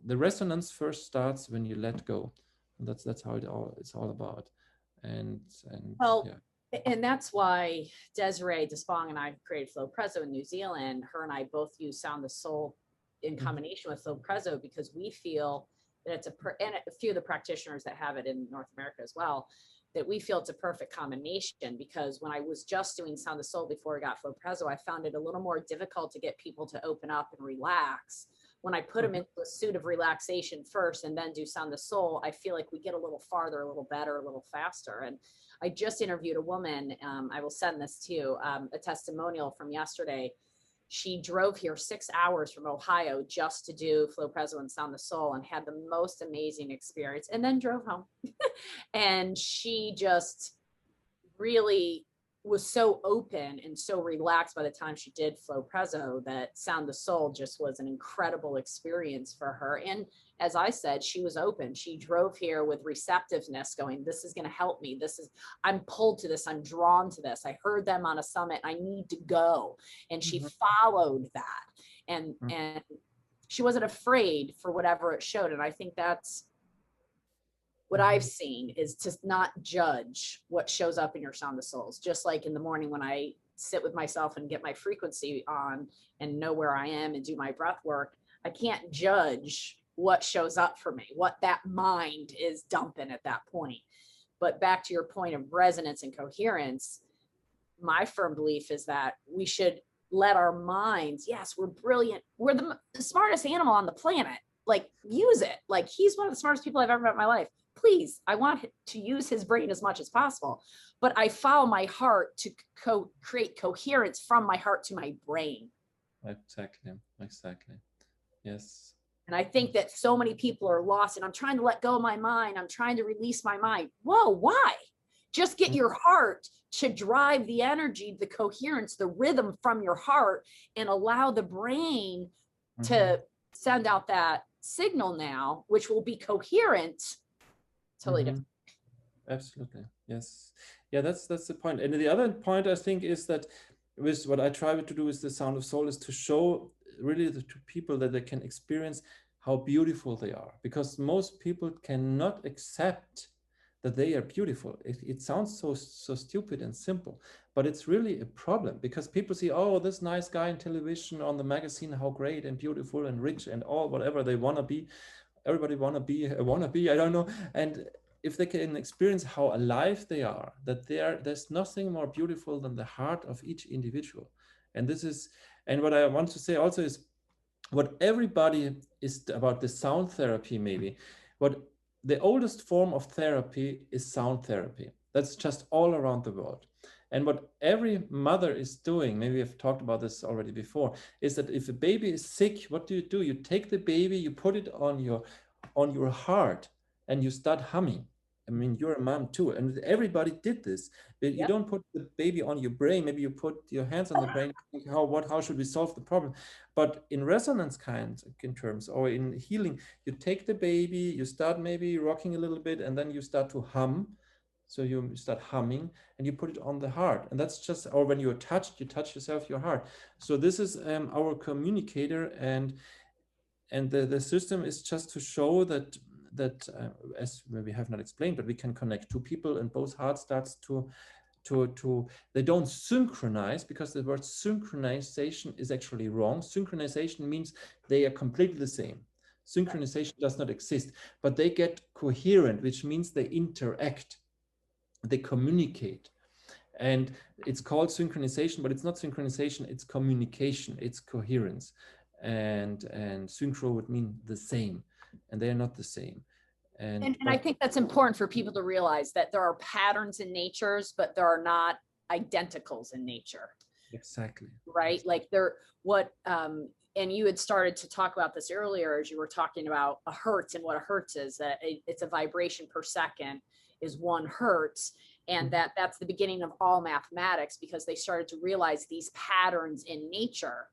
the resonance first starts when you let go. And that's how it's all about. And well, yeah. And that's why Desiree Despong and I created Flow Prezo in New Zealand. Her and I both use Sound the Soul in combination with Flow Prezo, because we feel that it's and a few of the practitioners that have it in North America as well, that we feel it's a perfect combination. Because when I was just doing Sound the Soul before I got Flow Prezo, I found it a little more difficult to get people to open up and relax. When I put them into a suit of relaxation first and then do Sound the Soul, I feel like we get a little farther, a little better, a little faster. And I just interviewed a woman, I will send this to you, a testimonial from yesterday. She drove here 6 hours from Ohio just to do Flow Prezo and Sound the Soul, and had the most amazing experience, and then drove home. And she just really was so open and so relaxed by the time she did Flow Prezo, that Sound the Soul just was an incredible experience for her. And as I said, she was open. She drove here with receptiveness, going, this is going to help me. I'm pulled to this. I'm drawn to this. I heard them on a summit. I need to go. And she followed that. And she wasn't afraid for whatever it showed. And I think that's what I've seen, is to not judge what shows up in your Sound the Souls. Just like in the morning when I sit with myself and get my frequency on and know where I am and do my breath work, I can't judge what shows up for me, what that mind is dumping at that point. But back to your point of resonance and coherence, my firm belief is that we should let our minds, yes, we're brilliant. We're the smartest animal on the planet. Like, use it. Like, he's one of the smartest people I've ever met in my life. Please, I want to use his brain as much as possible, but I follow my heart to create coherence from my heart to my brain. Exactly. Yes. And I think that so many people are lost, and I'm trying to let go of my mind. I'm trying to release my mind. Whoa, why? Just get your heart to drive the energy, the coherence, the rhythm from your heart, and allow the brain to send out that signal now, which will be coherent. Totally different. Absolutely. Yes. Yeah, that's the point. And the other point, I think, is that with what I try to do with the Sound of Soul is to show really to people that they can experience how beautiful they are, because most people cannot accept that they are beautiful. It sounds so stupid and simple, but it's really a problem, because people see, oh, this nice guy in television, on the magazine, how great and beautiful and rich and all whatever they want to be. Everybody want to be a wannabe, I don't know. And if they can experience how alive they are, that there's nothing more beautiful than the heart of each individual. And this is, and what I want to say also is, what everybody is about the sound therapy, maybe what the oldest form of therapy is sound therapy. That's just all around the world. And what every mother is doing, maybe I've talked about this already before, is that if a baby is sick, what do? You take the baby, you put it on your heart, and you start humming. I mean, you're a mom too, and everybody did this. But you don't put the baby on your brain. Maybe you put your hands on the brain. Think how should we solve the problem? But in resonance in terms, or in healing, you take the baby, you start maybe rocking a little bit, and then you start to hum. So you start humming, and you put it on the heart, and that's just, or when you're touched, you touch yourself, your heart. So this is our communicator, and the system is just to show that as we have not explained, but we can connect two people, and both hearts starts to they don't synchronize, because the word synchronization is actually wrong. Synchronization means they are completely the same. Synchronization does not exist, but they get coherent, which means they interact, they communicate. And it's called synchronization, but it's not synchronization, it's communication, it's coherence. And synchro would mean the same, and they are not the same. And I think that's important for people to realize, that there are patterns in natures, but there are not identicals in nature. Exactly. Right? Like and you had started to talk about this earlier, as you were talking about a hertz, and what a hertz is, that it's a vibration per second is 1 hertz. And that's the beginning of all mathematics, because they started to realize these patterns in nature.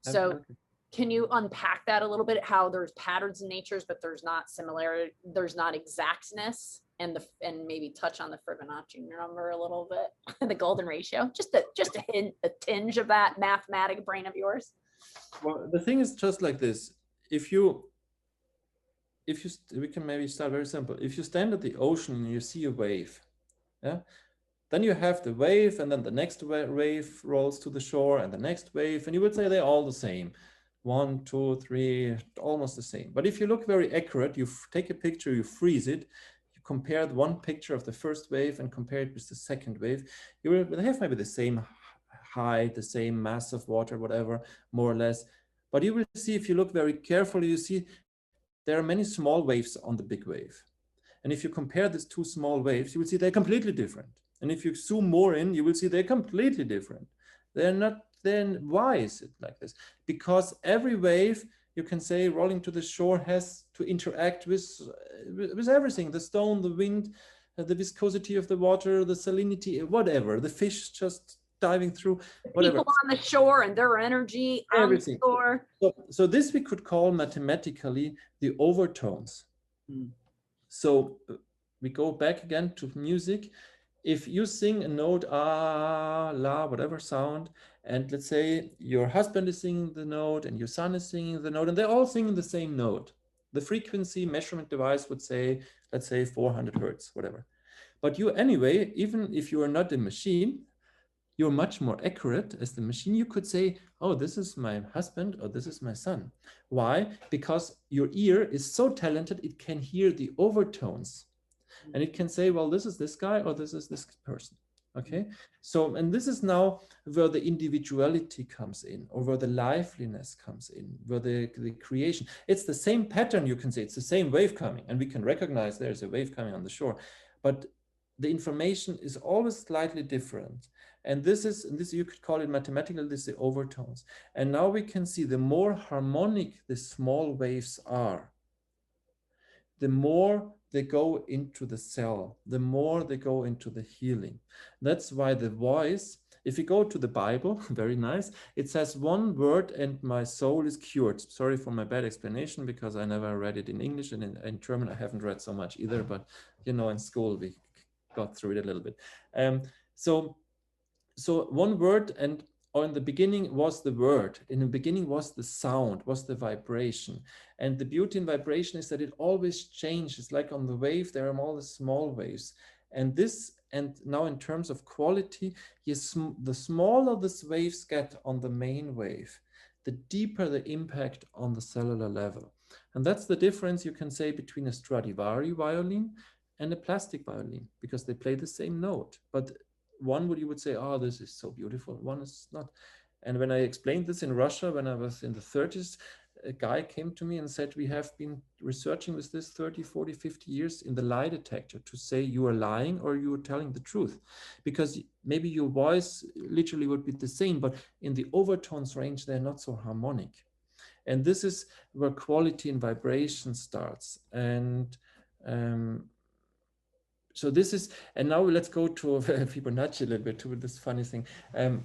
So absolutely. Can you unpack that a little bit, how there's patterns in natures, but there's not similarity, there's not exactness, and maybe touch on the Fibonacci number a little bit, the golden ratio, just a tinge of that mathematic brain of yours? Well, the thing is just like this. We can maybe start very simple. If you stand at the ocean and you see a wave, yeah, then you have the wave, and then the next wave rolls to the shore, and the next wave, and you would say they're all the same. 1, 2, 3, almost the same. But if you look very accurate, you take a picture, you freeze it, you compare one picture of the first wave and compare it with the second wave, you will have maybe the same height, the same mass of water, whatever, more or less. But you will see, if you look very carefully, you see there are many small waves on the big wave. And if you compare these two small waves, you will see they're completely different. And if you zoom more in, you will see they're completely different. They're not. Then why is it like this? Because every wave, you can say, rolling to the shore has to interact with everything: the stone, the wind, the viscosity of the water, the salinity, whatever, the fish just diving through, whatever. People on the shore and their energy, everything. On the shore. So this we could call mathematically the overtones. So we go back again to music. If you sing a note, ah, la, whatever sound, and let's say your husband is singing the note and your son is singing the note, and they're all singing the same note, the frequency measurement device would say, let's say 400 hertz, whatever. But you anyway, even if you are not a machine, you're much more accurate as the machine. You could say, oh, this is my husband, or this is my son. Why? Because your ear is so talented, it can hear the overtones. And it can say, well, this is this guy, or this is this person. Okay. So, and this is now where the individuality comes in, or where the liveliness comes in, where the creation. It's the same pattern, you can say. It's the same wave coming, and we can recognize there's a wave coming on the shore. But the information is always slightly different. And this you could call it mathematical, this is the overtones. And now we can see the more harmonic the small waves are, the more they go into the cell, the more they go into the healing. That's why the voice, if you go to the Bible, very nice, it says one word and my soul is cured. Sorry for my bad explanation, because I never read it in English, and in German I haven't read so much either, but you know, in school we got through it a little bit. So one word and or in the beginning was the word, in the beginning was the sound, was the vibration. And the beauty in vibration is that it always changes. Like on the wave, there are all the small waves. And this, and now in terms of quality, the smaller these waves get on the main wave, the deeper the impact on the cellular level. And that's the difference, you can say, between a Stradivari violin and a plastic violin, because they play the same note. But one you would say, oh, this is so beautiful. One is not. And when I explained this in Russia, when I was in the 30s, a guy came to me and said, we have been researching with this 30, 40, 50 years in the lie detector to say you are lying or you are telling the truth. Because maybe your voice literally would be the same, but in the overtones range, they're not so harmonic. And this is where quality and vibration starts. And so this is, and now let's go to Fibonacci a little bit, to this funny thing. In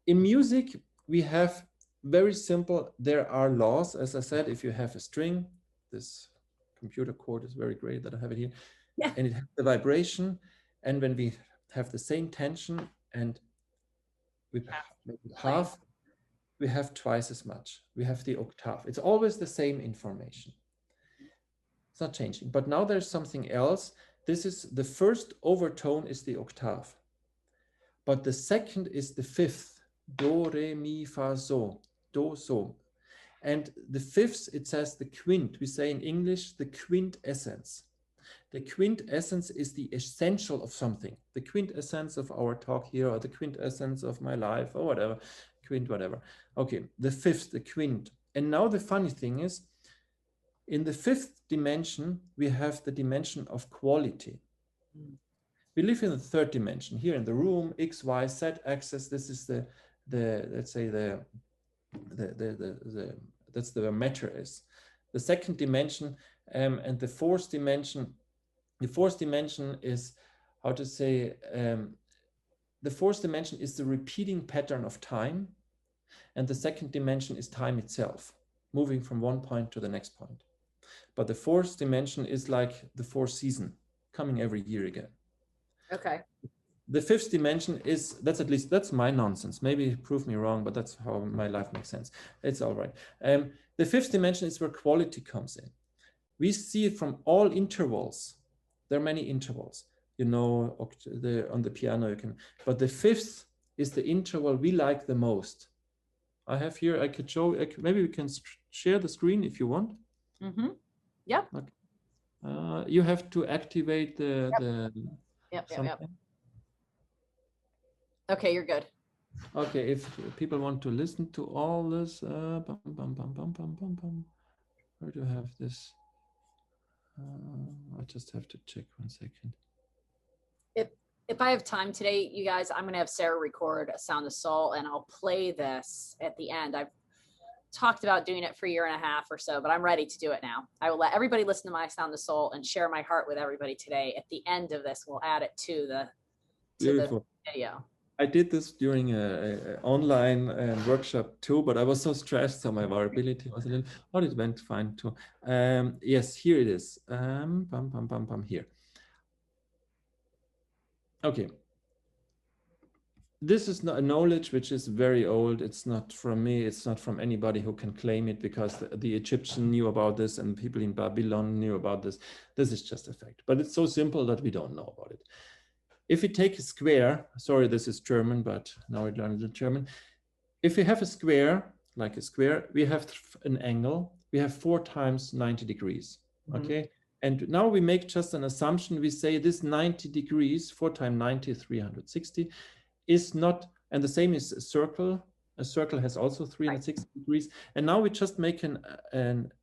music, we have very simple, there are laws. As I said, if you have a string, this computer chord is very great that I have it here, yeah. And it has the vibration. And when we have the same tension and we half, we have twice as much. We have the octave. It's always the same information. It's not changing. But now there's something else. This is the first overtone is the octave. But the second is the fifth. Do, re, mi, fa, so. Do, so. And the fifth, it says the quint. We say in English, the quintessence. The quintessence is the essential of something. The quintessence of our talk here, or the quintessence of my life, or whatever. Quint, whatever. Okay, the fifth, the quint. And now the funny thing is, in the fifth dimension, we have the dimension of quality. We live in the third dimension here in the room, X, Y, Z axis. This is the let's say that's the matter is. The second dimension and the fourth dimension. The fourth dimension is how to say. The fourth dimension is the repeating pattern of time, and the second dimension is time itself, moving from one point to the next point. But the fourth dimension is like the fourth season, coming every year again. Okay. The fifth dimension is, that's my nonsense. Maybe prove me wrong, but that's how my life makes sense. It's all right. The fifth dimension is where quality comes in. We see it from all intervals. There are many intervals. You know, on the piano you can, but the fifth is the interval we like the most. I have here, I could show, maybe we can share the screen if you want. Mm-hmm. Yep. Okay. You have to activate the Yep. Okay, you're good. Okay, if people want to listen to all this, where do I have this? I just have to check 1 second. If I have time today, you guys, I'm going to have Sarah record a Sound of Soul, and I'll play this at the end. I've talked about doing it for a year and a half or so, but I'm ready to do it now. I will let everybody listen to my Sound of Soul and share my heart with everybody today. At the end of this, we'll add it to the video. I did this during an online workshop too, but I was so stressed, so my variability was a little, but it went fine too. Yes, here it is. Here. Okay. This is not a knowledge which is very old. It's not from me. It's not from anybody who can claim it, because the Egyptian knew about this and people in Babylon knew about this. This is just a fact, but it's so simple that we don't know about it. If we take a square, sorry, this is German, but now we learned the German. If we have a square, like a square, we have an angle. We have 4 times 90 degrees, okay? And now we make just an assumption. We say this 90 degrees, 4 times 90, 360, is not, and the same is a circle. A circle has also 360 degrees. And now we just make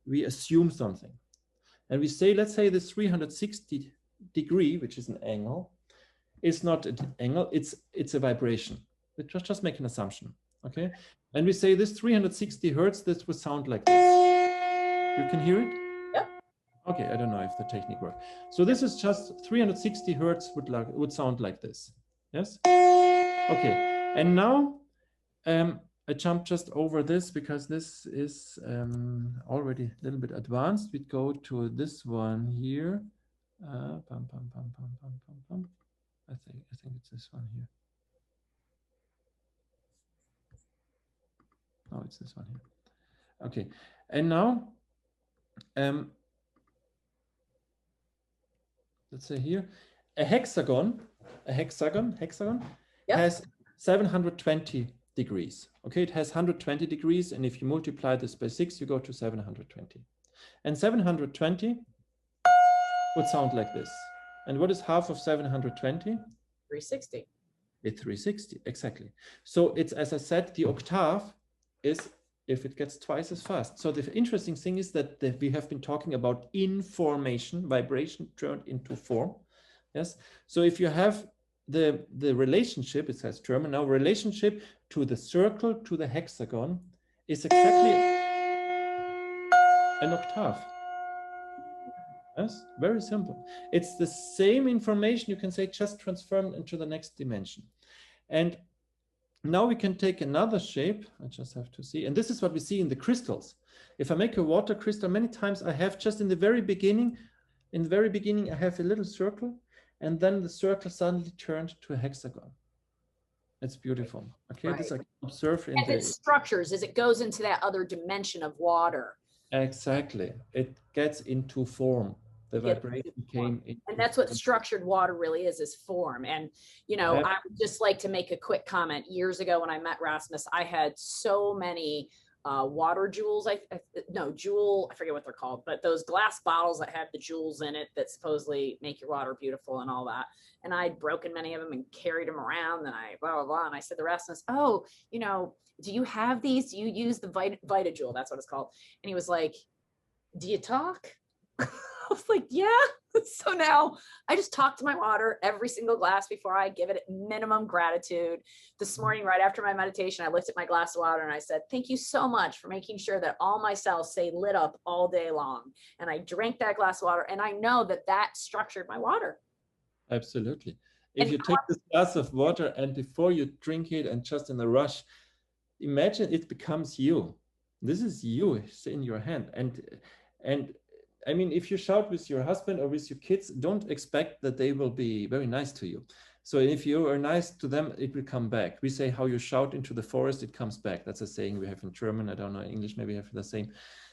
we assume something. And we say, let's say this 360 degree, which is an angle, is not an angle, it's a vibration. We just make an assumption, okay? And we say this 360 hertz, this would sound like this. You can hear it? Yeah. Okay, I don't know if the technique works. So this is just 360 hertz would sound like this, yes? Okay, and now I jump just over this because this is already a little bit advanced. We go to this one here. I think it's this one here. Oh, it's this one here. Okay, and now, let's say here, a hexagon Yep. has 720 degrees. Okay, it has 120 degrees, and if you multiply this by 6, you go to 720. And 720 would sound like this. And what is half of 720? 360. It's 360, exactly. So it's, as I said, the octave is if it gets twice as fast. So the interesting thing is that we have been talking about in-for-mation, vibration turned into form. Yes. So if you have the relationship, it says German now, relationship to the circle to the hexagon is exactly an octave. Yes, very simple. It's the same information, you can say, just transformed into the next dimension. And now we can take another shape. I just have to see. And this is what we see in the crystals. If I make a water crystal, many times I have just in the very beginning, I have a little circle, and then the circle suddenly turned to a hexagon. It's beautiful. Okay, Right. this I can observe in and it structures as it goes into that other dimension of water. Exactly. It gets into form. The vibration came into and that's what structured water really is form. And you know, I would just like to make a quick comment. Years ago when I met Rasmus, I had so many water jewels. I forget what they're called, but those glass bottles that have the jewels in it that supposedly make your water beautiful and all that. And I'd broken many of them and carried them around, and I blah blah blah. And I said to Rasmus, "Oh, you know, do you have these? Do you use the Vita Jewel? That's what it's called." And he was like, "Do you talk?" I was like, "Yeah." So now I just talk to my water every single glass before I give it minimum gratitude. This morning, right after my meditation, I looked at my glass of water and I said, "Thank you so much for making sure that all my cells stay lit up all day long." And I drank that glass of water, and I know that that structured my water. Absolutely. If you take this glass of water and before you drink it and just in a rush, imagine it becomes you. This is you, it's in your hand. And I mean, if you shout with your husband or with your kids, don't expect that they will be very nice to you. So if you are nice to them, it will come back. We say how you shout into the forest, it comes back. That's a saying we have in German. I don't know, in English, maybe we have the same.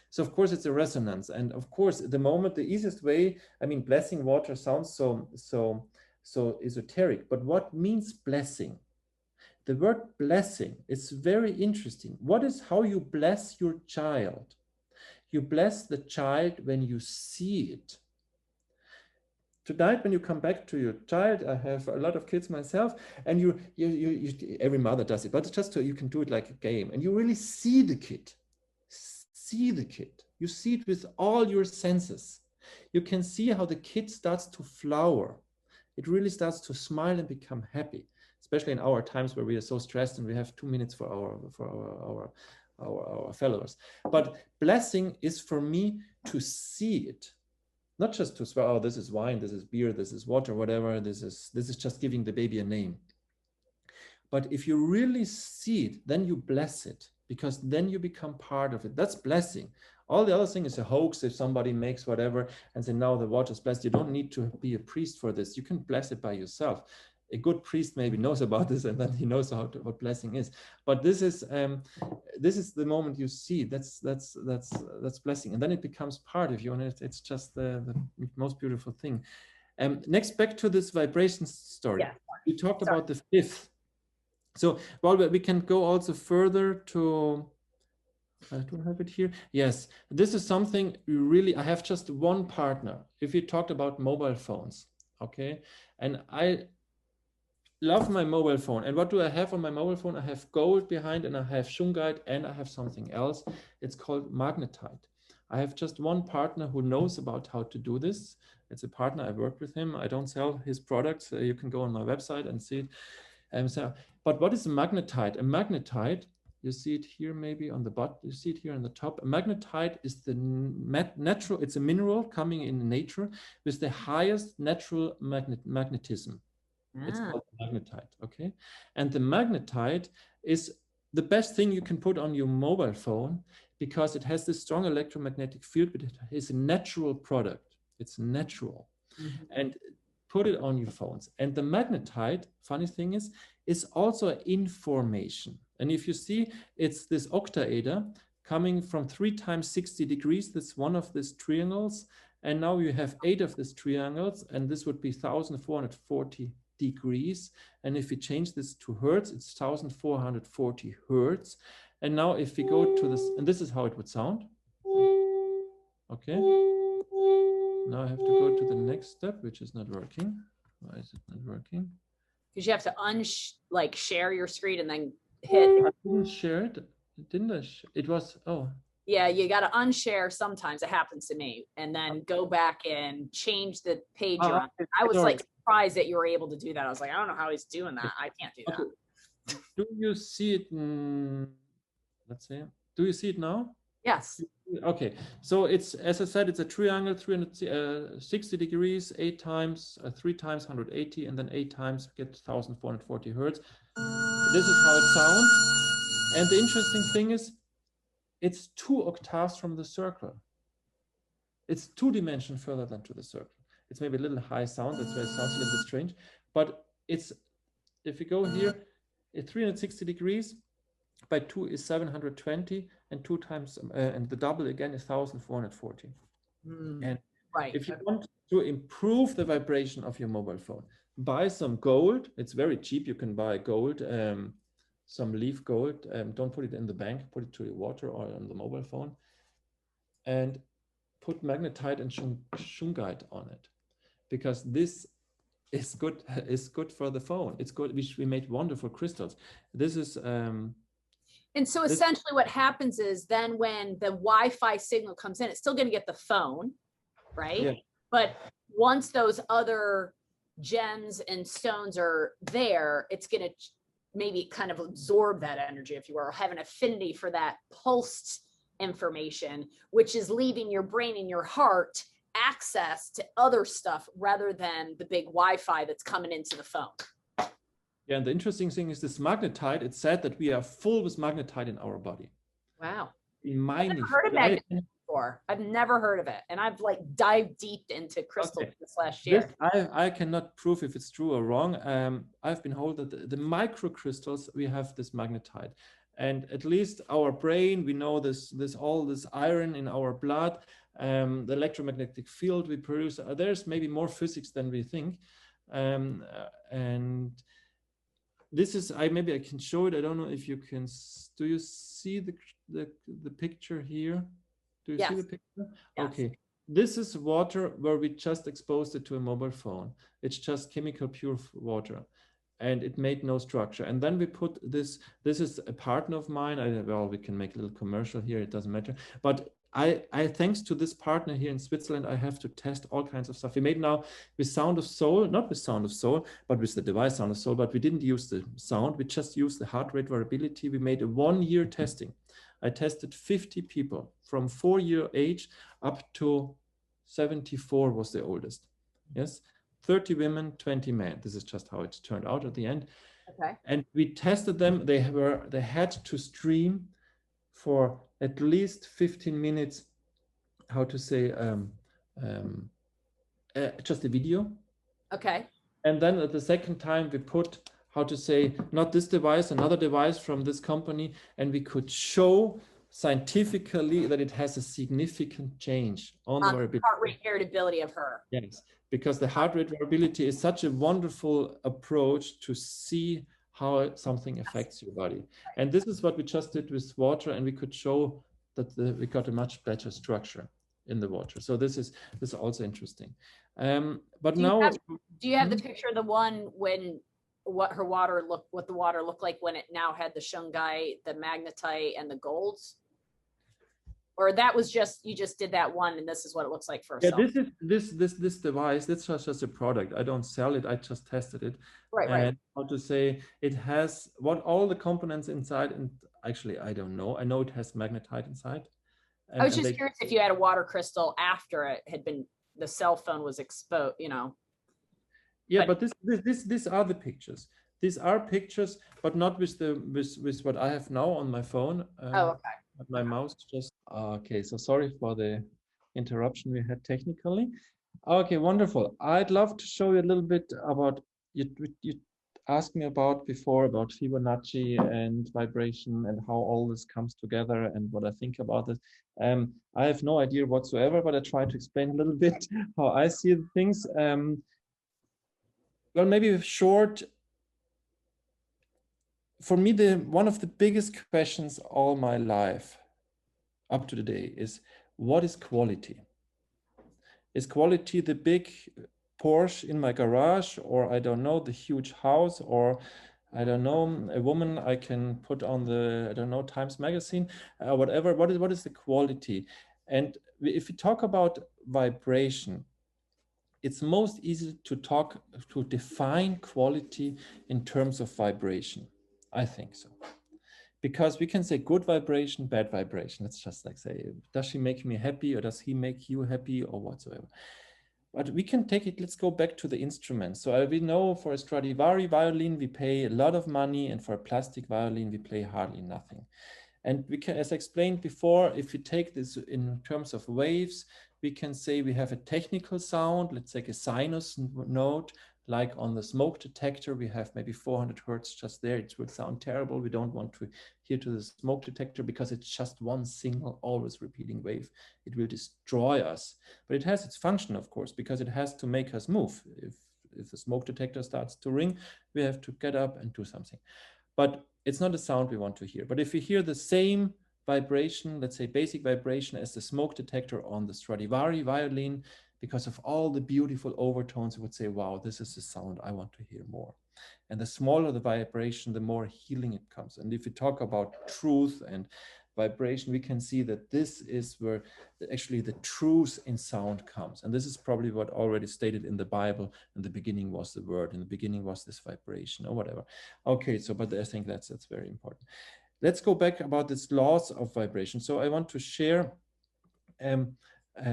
So of course it's a resonance. And of course, the easiest way, I mean, blessing water sounds so esoteric, but what means blessing? The word blessing is very interesting. What is how you bless your child? You bless the child when you see it. Tonight, when you come back to your child, I have a lot of kids myself, and you every mother does it, but just so you can do it like a game, and you really see the kid. See the kid. You see it with all your senses. You can see how the kid starts to flower. It really starts to smile and become happy, especially in our times where we are so stressed and we have 2 minutes for our followers. But blessing is for me to see it, not just to swear, oh, this is wine, this is beer, this is water, whatever, this is just giving the baby a name. But if you really see it, then you bless it, because then you become part of it. That's blessing. All the other thing is a hoax. If somebody makes whatever and say, now the water is blessed, you don't need to be a priest for this. You can bless it by yourself. A good priest maybe knows about this, and then he knows what blessing is. But this is the moment you see. That's blessing, and then it becomes part of you, and it's just the most beautiful thing. Next, back to this vibration story. Yeah. We talked about the fifth. So, well, we can go also further to. I don't have it here. Yes, this is something really. I have just one partner. If we talked about mobile phones, okay, and I love my mobile phone. And what do I have on my mobile phone? I have gold behind, and I have shungite, and I have something else. It's called magnetite. I have just one partner who knows about how to do this. It's a partner. I work with him. I don't sell his products. You can go on my website and see it. But what is a magnetite? A magnetite, you see it here maybe on the bottom. You see it here on the top. A magnetite is the natural. It's a mineral coming in nature with the highest natural magnetism. It's called magnetite, okay? And the magnetite is the best thing you can put on your mobile phone because it has this strong electromagnetic field, but it is a natural product. It's natural. Mm-hmm. And put it on your phones. And the magnetite, funny thing is also an in-for-mation. And if you see, it's this octaeder coming from 3 times 60 degrees. That's one of these triangles. And now you have 8 of these triangles, and this would be 1440 degrees. And if we change this to hertz, it's 1440 hertz. And now if we go to this, and this is how it would sound. Okay. Now I have to go to the next step, which is not working. Why is it not working? Because you have to share your screen and then hit. I didn't share it. Didn't I? It was, oh. Yeah, you got to unshare sometimes. It happens to me. And then go back and change the page you're on. I was like surprised that you were able to do that. I was like, I don't know how he's doing that. I can't do that. Do you see it? Let's see. Do you see it now? Yes. Okay. So it's, as I said, it's a triangle, 360 degrees, 8 times, 3 times 180, and then 8 times get 1440 hertz. This is how it sounds. And the interesting thing is, it's 2 octaves from the circle. It's 2 dimensions further than to the circle. It's maybe a little high sound, that's why it sounds a little bit strange. But it's, if you go here, it's 360 degrees by 2 is 720, and 2 times, and the double again is 1440. And right. If you want to improve the vibration of your mobile phone, buy some gold. It's very cheap. You can buy gold. Some leaf gold, don't put it in the bank, put it to your water or on the mobile phone, and put magnetite and shungite on it, because this is good for the phone. It's good. We made wonderful crystals. This is and so essentially what happens is then when the Wi-Fi signal comes in, it's still going to get the phone, right? Yeah. But once those other gems and stones are there, it's going to maybe kind of absorb that energy, if you will, or have an affinity for that pulsed information, which is leaving your brain and your heart access to other stuff rather than the big Wi-Fi that's coming into the phone. Yeah, and the interesting thing is this magnetite. It's said that we are full with magnetite in our body. Wow. I've never heard of magnetite before. I've never heard of it. And I've like dived deep into crystals this last year. I cannot prove if it's true or wrong. I've been told that the microcrystals, we have this magnetite. And at least our brain, we know all this iron in our blood, the electromagnetic field we produce. There's maybe more physics than we think. And this is, maybe I can show it. I don't know if you can. Do you see the picture here? Do you see the picture? Yes. Okay. This is water where we just exposed it to a mobile phone. It's just chemical pure water, and it made no structure. And then we put this is a partner of mine. Well, we can make a little commercial here. It doesn't matter. But I thanks to this partner here in Switzerland, I have to test all kinds of stuff. We made now with Sound of Soul, not with Sound of Soul, but with the device Sound of Soul, but we didn't use the sound. We just used the heart rate variability. We made a 1-year testing. I tested 50 people from 4-year age up to 74 was the oldest. Yes, 30 women, 20 men. This is just how it turned out at the end. Okay. And we tested them. They had to stream for at least 15 minutes, how to say, just a video. Okay. And then at the second time, we put, how to say, not this device, another device from this company, and we could show scientifically that it has a significant change on the variability. Heart rate variability of her. Yes, because the heart rate variability is such a wonderful approach to see how something affects your body. And this is what we just did with water, and we could show that we got a much better structure in the water. So this is also interesting. But now, do you have the picture of the one when what the water looked like when it now had the shungite, the magnetite, and the golds? Or that was just, you just did that one and this is what it looks like for yeah, itself. this device, this was just a product. I don't sell it, I just tested it. Right. And how to say, it has all the components inside, and actually I don't know. I know it has magnetite inside. I was just curious if you had a water crystal after it had been, the cell phone was exposed, you know. Yeah, but these are the pictures. These are pictures, but not with what I have now on my phone. Okay. My mouse just, okay, so sorry for the interruption we had technically. Okay, wonderful. I'd love to show you a little bit about, asked me about before, about Fibonacci and vibration and how all this comes together and what I think about it. I have no idea whatsoever, but I try to explain a little bit how I see the things. Well, maybe short. For me, one of the biggest questions all my life up to the day is, what is quality? Is quality the big Porsche in my garage, or I don't know, the huge house, or I don't know, a woman I can put on the, I don't know, Times Magazine, whatever. What is the quality? And if we talk about vibration, it's most easy to define quality in terms of vibration. I think so. Because we can say good vibration, bad vibration. It's just like say, does she make me happy or does he make you happy or whatsoever? But we can take it, let's go back to the instruments. So we know for a Stradivari violin, we pay a lot of money, and for a plastic violin, we pay hardly nothing. And we can, as I explained before, if we take this in terms of waves, we can say we have a technical sound, let's take a sinus note, like on the smoke detector, we have maybe 400 hertz just there. It would sound terrible. We don't want to hear to the smoke detector because it's just one single, always repeating wave. It will destroy us. But it has its function, of course, because it has to make us move. If the smoke detector starts to ring, we have to get up and do something. But it's not a sound we want to hear. But if we hear the same vibration, let's say basic vibration as the smoke detector on the Stradivari violin, because of all the beautiful overtones, we would say, wow, this is the sound I want to hear more. And the smaller the vibration, the more healing it comes. And if we talk about truth and vibration, we can see that this is where actually the truth in sound comes. And this is probably what already stated in the Bible. In the beginning was the word, in the beginning was this vibration or whatever. Okay, so, but I think that's very important. Let's go back about this laws of vibration. So I want to share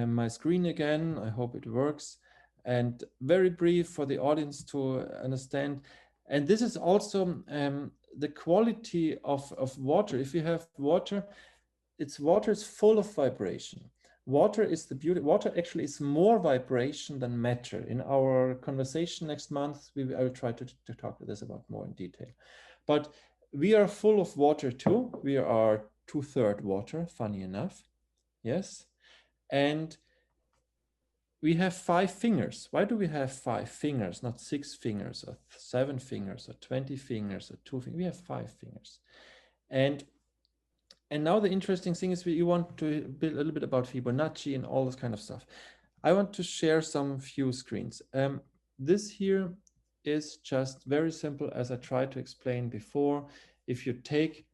my screen again. I hope it works. And very brief for the audience to understand. And this is also the quality of water. If you have water, water is full of vibration. Water is the beauty. Water actually is more vibration than matter. In our conversation next month, I will try to talk to this about more in detail. But we are full of water too. We are 2/3 water, funny enough. Yes. And we have 5 fingers. Why do we have 5 fingers, not 6 fingers or 7 fingers or 20 fingers or 2 fingers? We have 5 fingers. And now the interesting thing is you want to build a little bit about Fibonacci and all this kind of stuff. I want to share some few screens. This here is just very simple, as I tried to explain before. If you take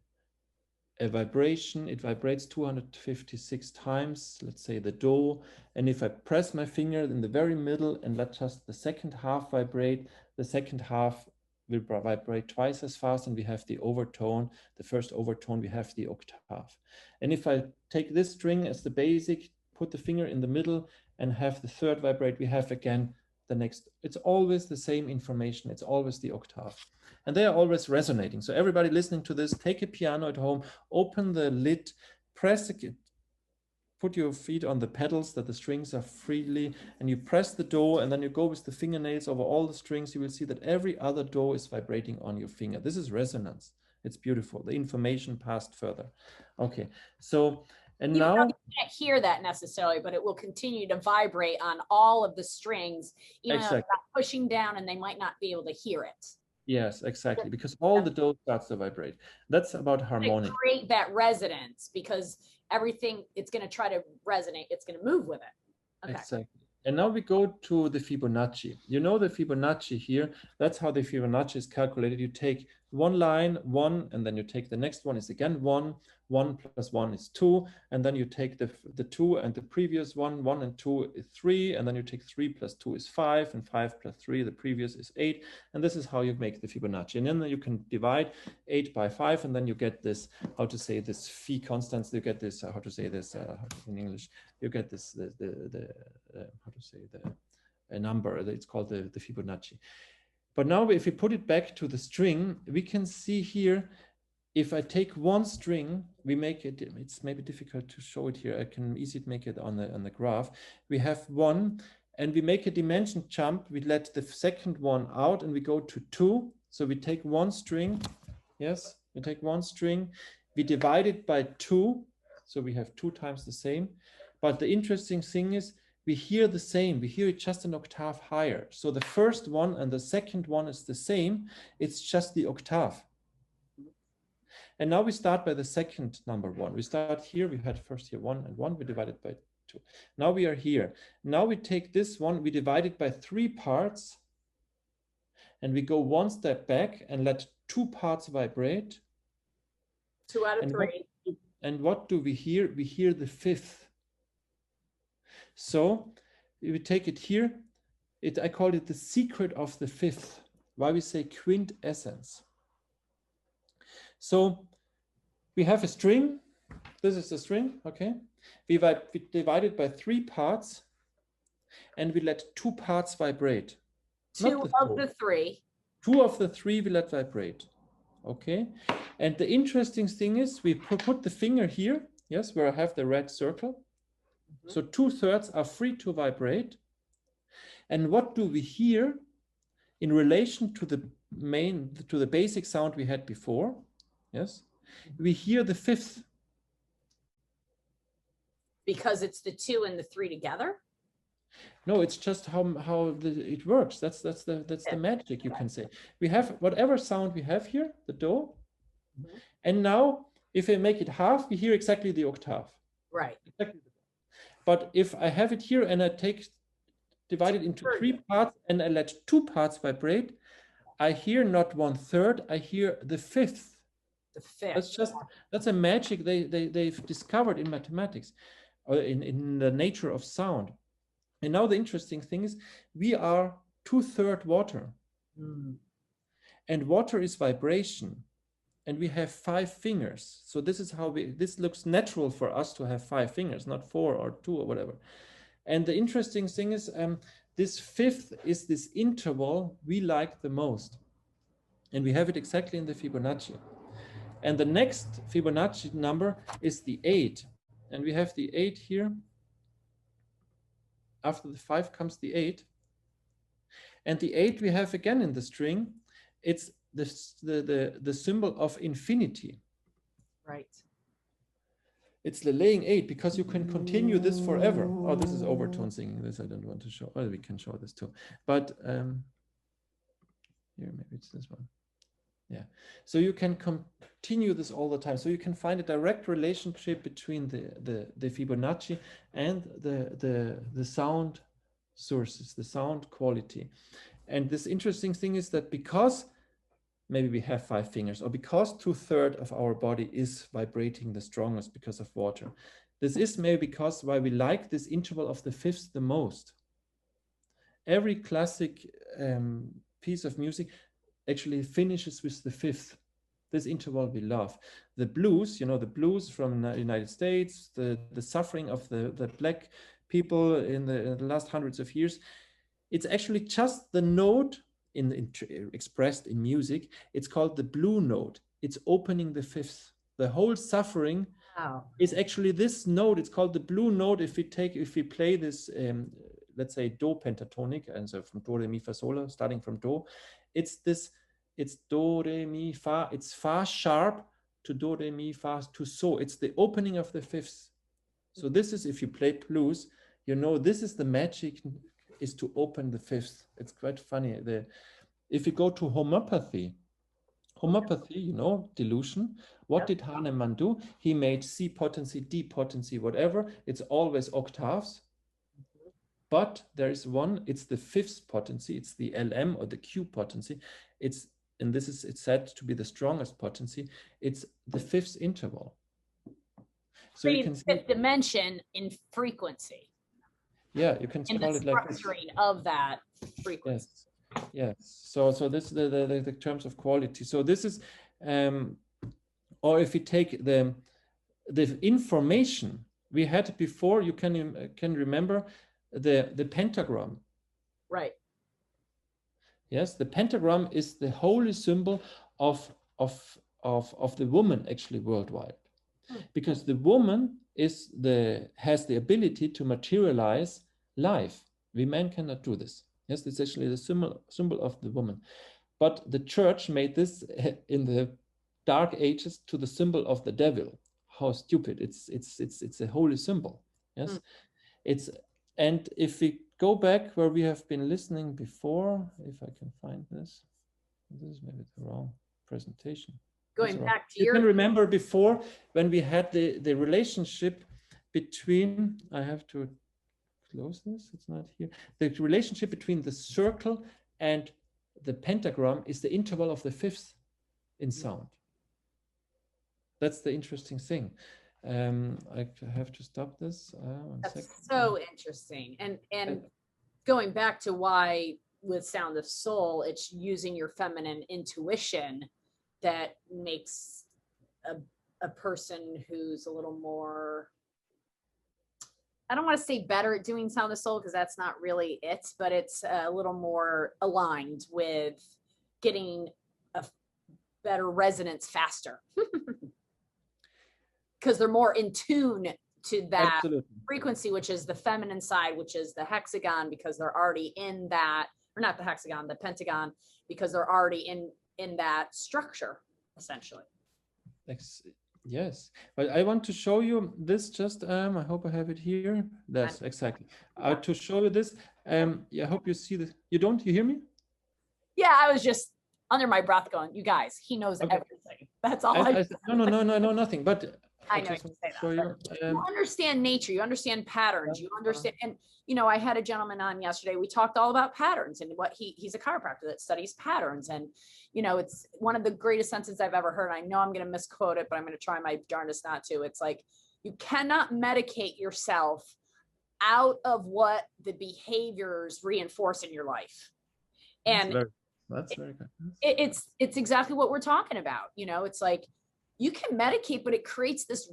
a vibration, it vibrates 256 times, let's say the do. And if I press my finger in the very middle and let just the second half vibrate, the second half will vibrate twice as fast, and we have the overtone, the first overtone, we have the octave. And if I take this string as the basic, put the finger in the middle and have the third vibrate, we have again the next. It's always the same information. It's always the octave. And they are always resonating. So everybody listening to this, take a piano at home, open the lid, press it, put your feet on the pedals that the strings are freely, and you press the do, and then you go with the fingernails over all the strings. You will see that every other do is vibrating on your finger. This is resonance. It's beautiful. The information passed further. Okay, so, and Even now though you can't hear that necessarily, but it will continue to vibrate on all of the strings, even though it's not pushing down and they might not be able to hear it. Yes, exactly, because all the do starts to vibrate. That's about harmonic. Create that resonance, because everything, it's going to try to resonate. It's going to move with it. Okay. Exactly. And now we go to the Fibonacci. You know the Fibonacci here. That's how the Fibonacci is calculated. You take one line, 1, and then you take the next one is again 1. 1 plus 1 is 2, and then you take the 2 and the previous 1. 1 and 2 is 3, and then you take 3 plus 2 is 5, and 5 plus 3, the previous is 8, and this is how you make the Fibonacci. And then you can divide 8 by 5, and then you get this, how to say this phi constants, you get this, how to say this in English, you get this, how to say a number, it's called the Fibonacci. But now if we put it back to the string, we can see here, if I take one string, we make it, it's maybe difficult to show it here. I can easily make it on the graph. We have 1 and we make a dimension jump. We let the second one out and we go to 2. So we take one string, yes, we take one string, we divide it by 2, so we have 2 times the same. But the interesting thing is we hear the same, we hear it just an octave higher. So the first one and the second one is the same, it's just the octave. And now we start by the second number 1. We start here, we had first here 1 and 1, we divide it by 2. Now we are here. Now we take this one, we divide it by 3 parts, and we go one step back and let 2 parts vibrate. 2 out of 3. And what do we hear? We hear the 5th. So we take it here. I call it the secret of the 5th. Why we say quintessence. So we have a string. This is the string, okay? We divide it by 3 parts, and we let 2 parts vibrate. 2 of the 3. 2 of the 3 we let vibrate, okay? And the interesting thing is we put the finger here, yes, where I have the red circle. So 2/3 are free to vibrate. And what do we hear in relation to the basic sound we had before? Yes, we hear the 5th. Because it's the 2 and the 3 together? No, it's just how it works. That's the magic, you can say. We have whatever sound we have here, the do. And now if I make it half, we hear exactly the octave. Right. Exactly. But if I have it here and I divide it into 3 parts and I let 2 parts vibrate, I hear not 1/3, I hear the 5th. The 5th. That's a magic they've discovered in mathematics, or in the nature of sound. And now the interesting thing is we are 2/3 water. And water is vibration. And we have 5 fingers. So this is how this looks natural for us to have 5 fingers, not 4 or 2 or whatever. And the interesting thing is this 5th is this interval we like the most. And we have it exactly in the Fibonacci. And the next Fibonacci number is the 8. And we have the 8 here. After the 5 comes the 8. And the 8 we have again in the string. It's the symbol of infinity. Right. It's the laying 8 because you can continue this forever. Oh, this is overtone singing. This I don't want to show. Well, we can show this too. But here, maybe it's this one. Yeah. So you can continue this all the time. So you can find a direct relationship between the Fibonacci and the sound sources, the sound quality. And this interesting thing is that because maybe we have 5 fingers, or because 2/3 of our body is vibrating the strongest because of water. This is maybe because why we like this interval of the 5th the most. Every classic piece of music actually finishes with the 5th. This interval we love. The blues, you know, the blues from the United States, the suffering of the black people in the last hundreds of years, it's actually just the note expressed in music. It's called the blue note. It's opening the 5th. The whole suffering is actually this note. It's called the blue note. If we play this, let's say do pentatonic, and so from do, re, mi, fa, sol, starting from do, it's do, re, mi, fa. It's fa sharp to do, re, mi, fa to so. It's the opening of the 5th. So this is, if you play blues, you know, this is the magic, is to open the 5th. It's quite funny. If you go to homeopathy, you know, dilution. What did Hahnemann do? He made C potency, D potency, whatever. It's always octaves. But there is one, it's the 5th potency. It's the LM or the Q potency. It's said to be the strongest potency. It's the 5th interval. So you can see 5th dimension in frequency. Yeah, you can call it like this. Of that frequency. Yes. So this is the terms of quality. So this is, or if you take the information we had before, you can remember the pentagram. Right. Yes, the pentagram is the holy symbol of the woman actually worldwide, because the woman has the ability to materialize life. We men cannot do this. Yes, it's actually the symbol of the woman. But the church made this in the Dark Ages to the symbol of the devil. How stupid! It's a holy symbol. Yes, it's. And if we go back where we have been listening before, if I can find this is maybe the wrong presentation. Going back to you your, can remember before when we had the relationship between, I have to close this, it's not here. The relationship between the circle and the pentagram is the interval of the fifth in sound. That's the interesting thing. I have to stop this. That's so interesting. And going back to why with Sound of Soul, it's using your feminine intuition that makes a person who's a little more, I don't want to say better at doing Sound of Soul because that's not really it, but it's a little more aligned with getting a better resonance faster. Because they're more in tune to that frequency, which is the feminine side, which is the hexagon, because they're already in that, or not the hexagon, the pentagon, because they're already in that structure, essentially. Yes, but I want to show you this just, I hope I have it here. That's exactly. To show you this, yeah, I hope you see this. You hear me? Yeah, I was just under my breath going, you guys, he knows everything. That's all No, nothing. But I know you say that. You understand nature, you understand patterns, you understand. And, I had a gentleman on yesterday. We talked all about patterns and what he's a chiropractor that studies patterns. And, it's one of the greatest sentences I've ever heard. I know I'm going to misquote it, but I'm going to try my darndest not to. It's like, you cannot medicate yourself out of what the behaviors reinforce in your life. And that's very good. It's exactly what we're talking about. It's like, you can medicate, but it creates this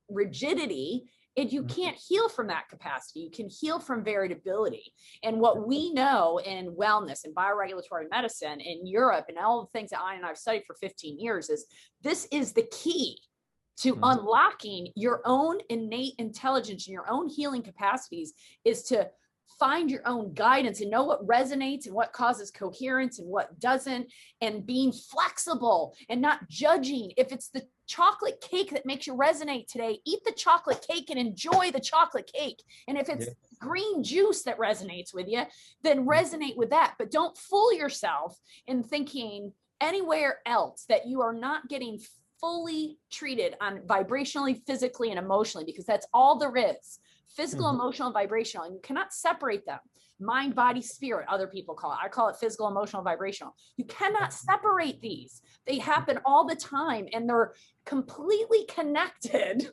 rigidity, and you can't heal from that capacity. You can heal from variability. And what we know in wellness and bioregulatory medicine in Europe and all the things that I've studied for 15 years is this is the key to unlocking your own innate intelligence and your own healing capacities, is to find your own guidance and know what resonates and what causes coherence and what doesn't, and being flexible and not judging. If it's the chocolate cake that makes you resonate today, eat the chocolate cake and enjoy the chocolate cake. And if it's green juice that resonates with you, then resonate with that. But don't fool yourself in thinking anywhere else that you are not getting fully treated on vibrationally, physically, and emotionally, because that's all there is. Physical, emotional, and vibrational, and you cannot separate them. Mind, body, spirit, other people call it. I call it physical, emotional, vibrational. You cannot separate these. They happen all the time, and they're completely connected.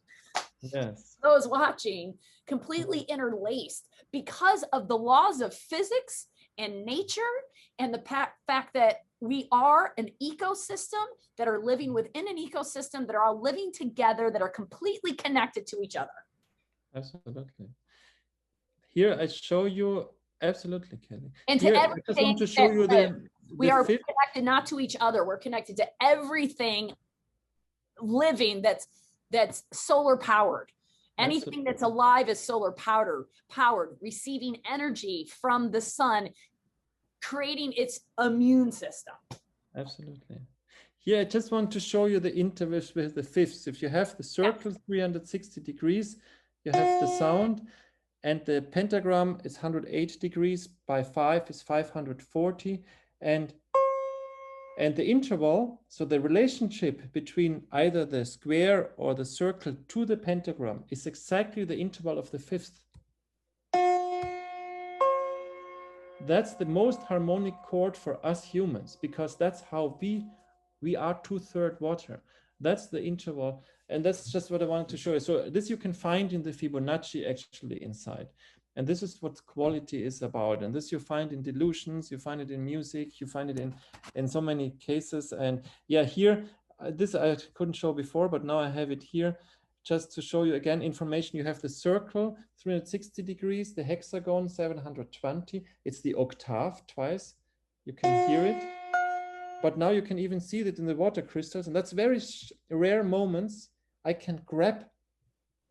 Yes. Those watching, completely interlaced because of the laws of physics and nature, and the fact that we are an ecosystem that are living within an ecosystem that are all living together, that are completely connected to each other. Absolutely. Here I show you, absolutely, Kelly. And here, to everything, I just want to show you we are connected not to each other. We're connected to everything living that's solar powered. Anything that's alive is solar powered, receiving energy from the sun, creating its immune system. Absolutely. Here, I just want to show you the intervals with the fifths. If you have the circle 360 degrees, you have the sound, and the pentagram is 108 degrees by 5 is 540, and the interval, so the relationship between either the square or the circle to the pentagram, is exactly the interval of the fifth. That's the most harmonic chord for us humans, because that's how we are 2/3 water. That's the interval. And that's just what I wanted to show you. So this you can find in the Fibonacci actually inside. And this is what quality is about. And this you find in delusions, you find it in music, you find it in so many cases. And yeah, here, this I couldn't show before, but now I have it here. Just to show you again information, you have the circle 360 degrees, the hexagon 720. It's the octave twice. You can hear it. But now you can even see that in the water crystals, and that's very rare moments. I can grab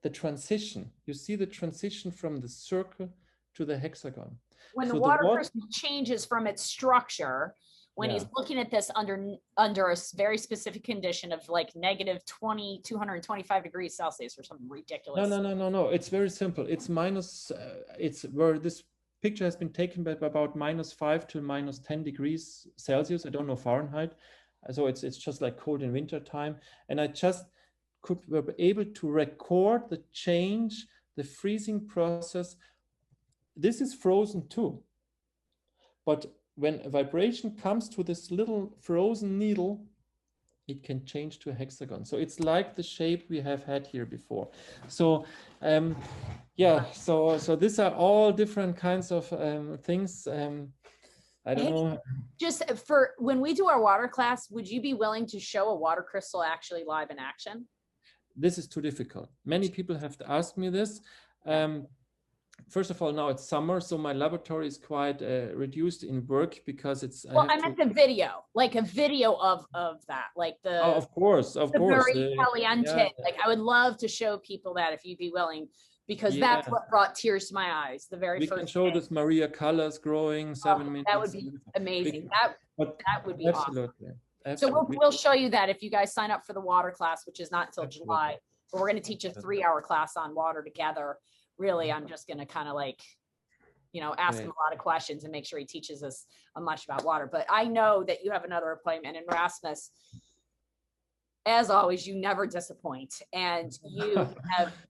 the transition. You see the transition from the circle to the hexagon. when the So water water, crystal changes from its structure, when he's yeah. looking at this under a very specific condition of like negative 225 degrees Celsius or something ridiculous. No. It's very simple. It's minus, it's where this picture has been taken by about -5 to -10 degrees Celsius. I don't know Fahrenheit. So it's just like cold in winter time. And I just were able to record the change, the freezing process. This is frozen too. But when a vibration comes to this little frozen needle, it can change to a hexagon. So it's like the shape we have had here before. So yeah, so these are all different kinds of things. I don't know. Just for when we do our water class, would you be willing to show a water crystal actually live in action? This is too difficult. Many people have asked me this. First of all, now it's summer, so my laboratory is quite reduced in work because it's. Well, I meant the video, like a video of that, like the. Oh, of course. Very caliente. Yeah. Like I would love to show people that if you'd be willing, because that's what brought tears to my eyes. The very first. We can show this Maria colors growing 7 minutes. That would be amazing. That would be absolutely. Awesome. Absolutely. So we'll show you that if you guys sign up for the water class, which is not until July. But we're going to teach a 3-hour class on water together. Really, I'm just going to kind of like, ask him a lot of questions and make sure he teaches us much about water. But I know that you have another appointment, and Rasmus, as always, you never disappoint. And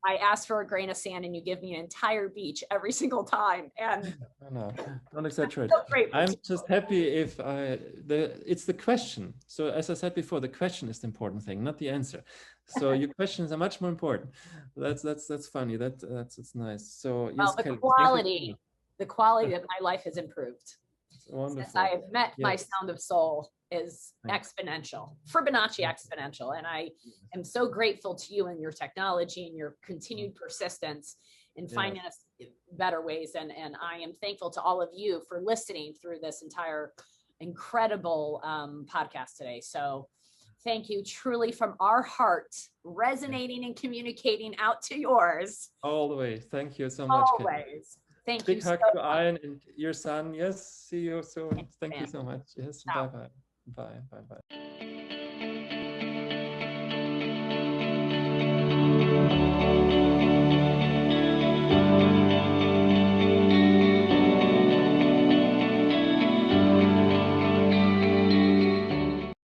I asked for a grain of sand and you give me an entire beach every single time. And no, don't exaggerate. I'm just happy if it's the question. So as I said before, the question is the important thing, not the answer. So your questions are much more important. That's funny. That's nice. So yes, the quality of my life has improved. Since I have met my sound of soul is exponential, Fibonacci exponential. And I am so grateful to you and your technology and your continued persistence in finding us better ways. And I am thankful to all of you for listening through this entire incredible podcast today. So thank you truly from our heart, resonating and communicating out to yours. Always. Thank you so much. Always. Thank you. Big hug to Ian and your son. Yes. See you soon. Thank you so much. Yes. Bye-bye. Bye.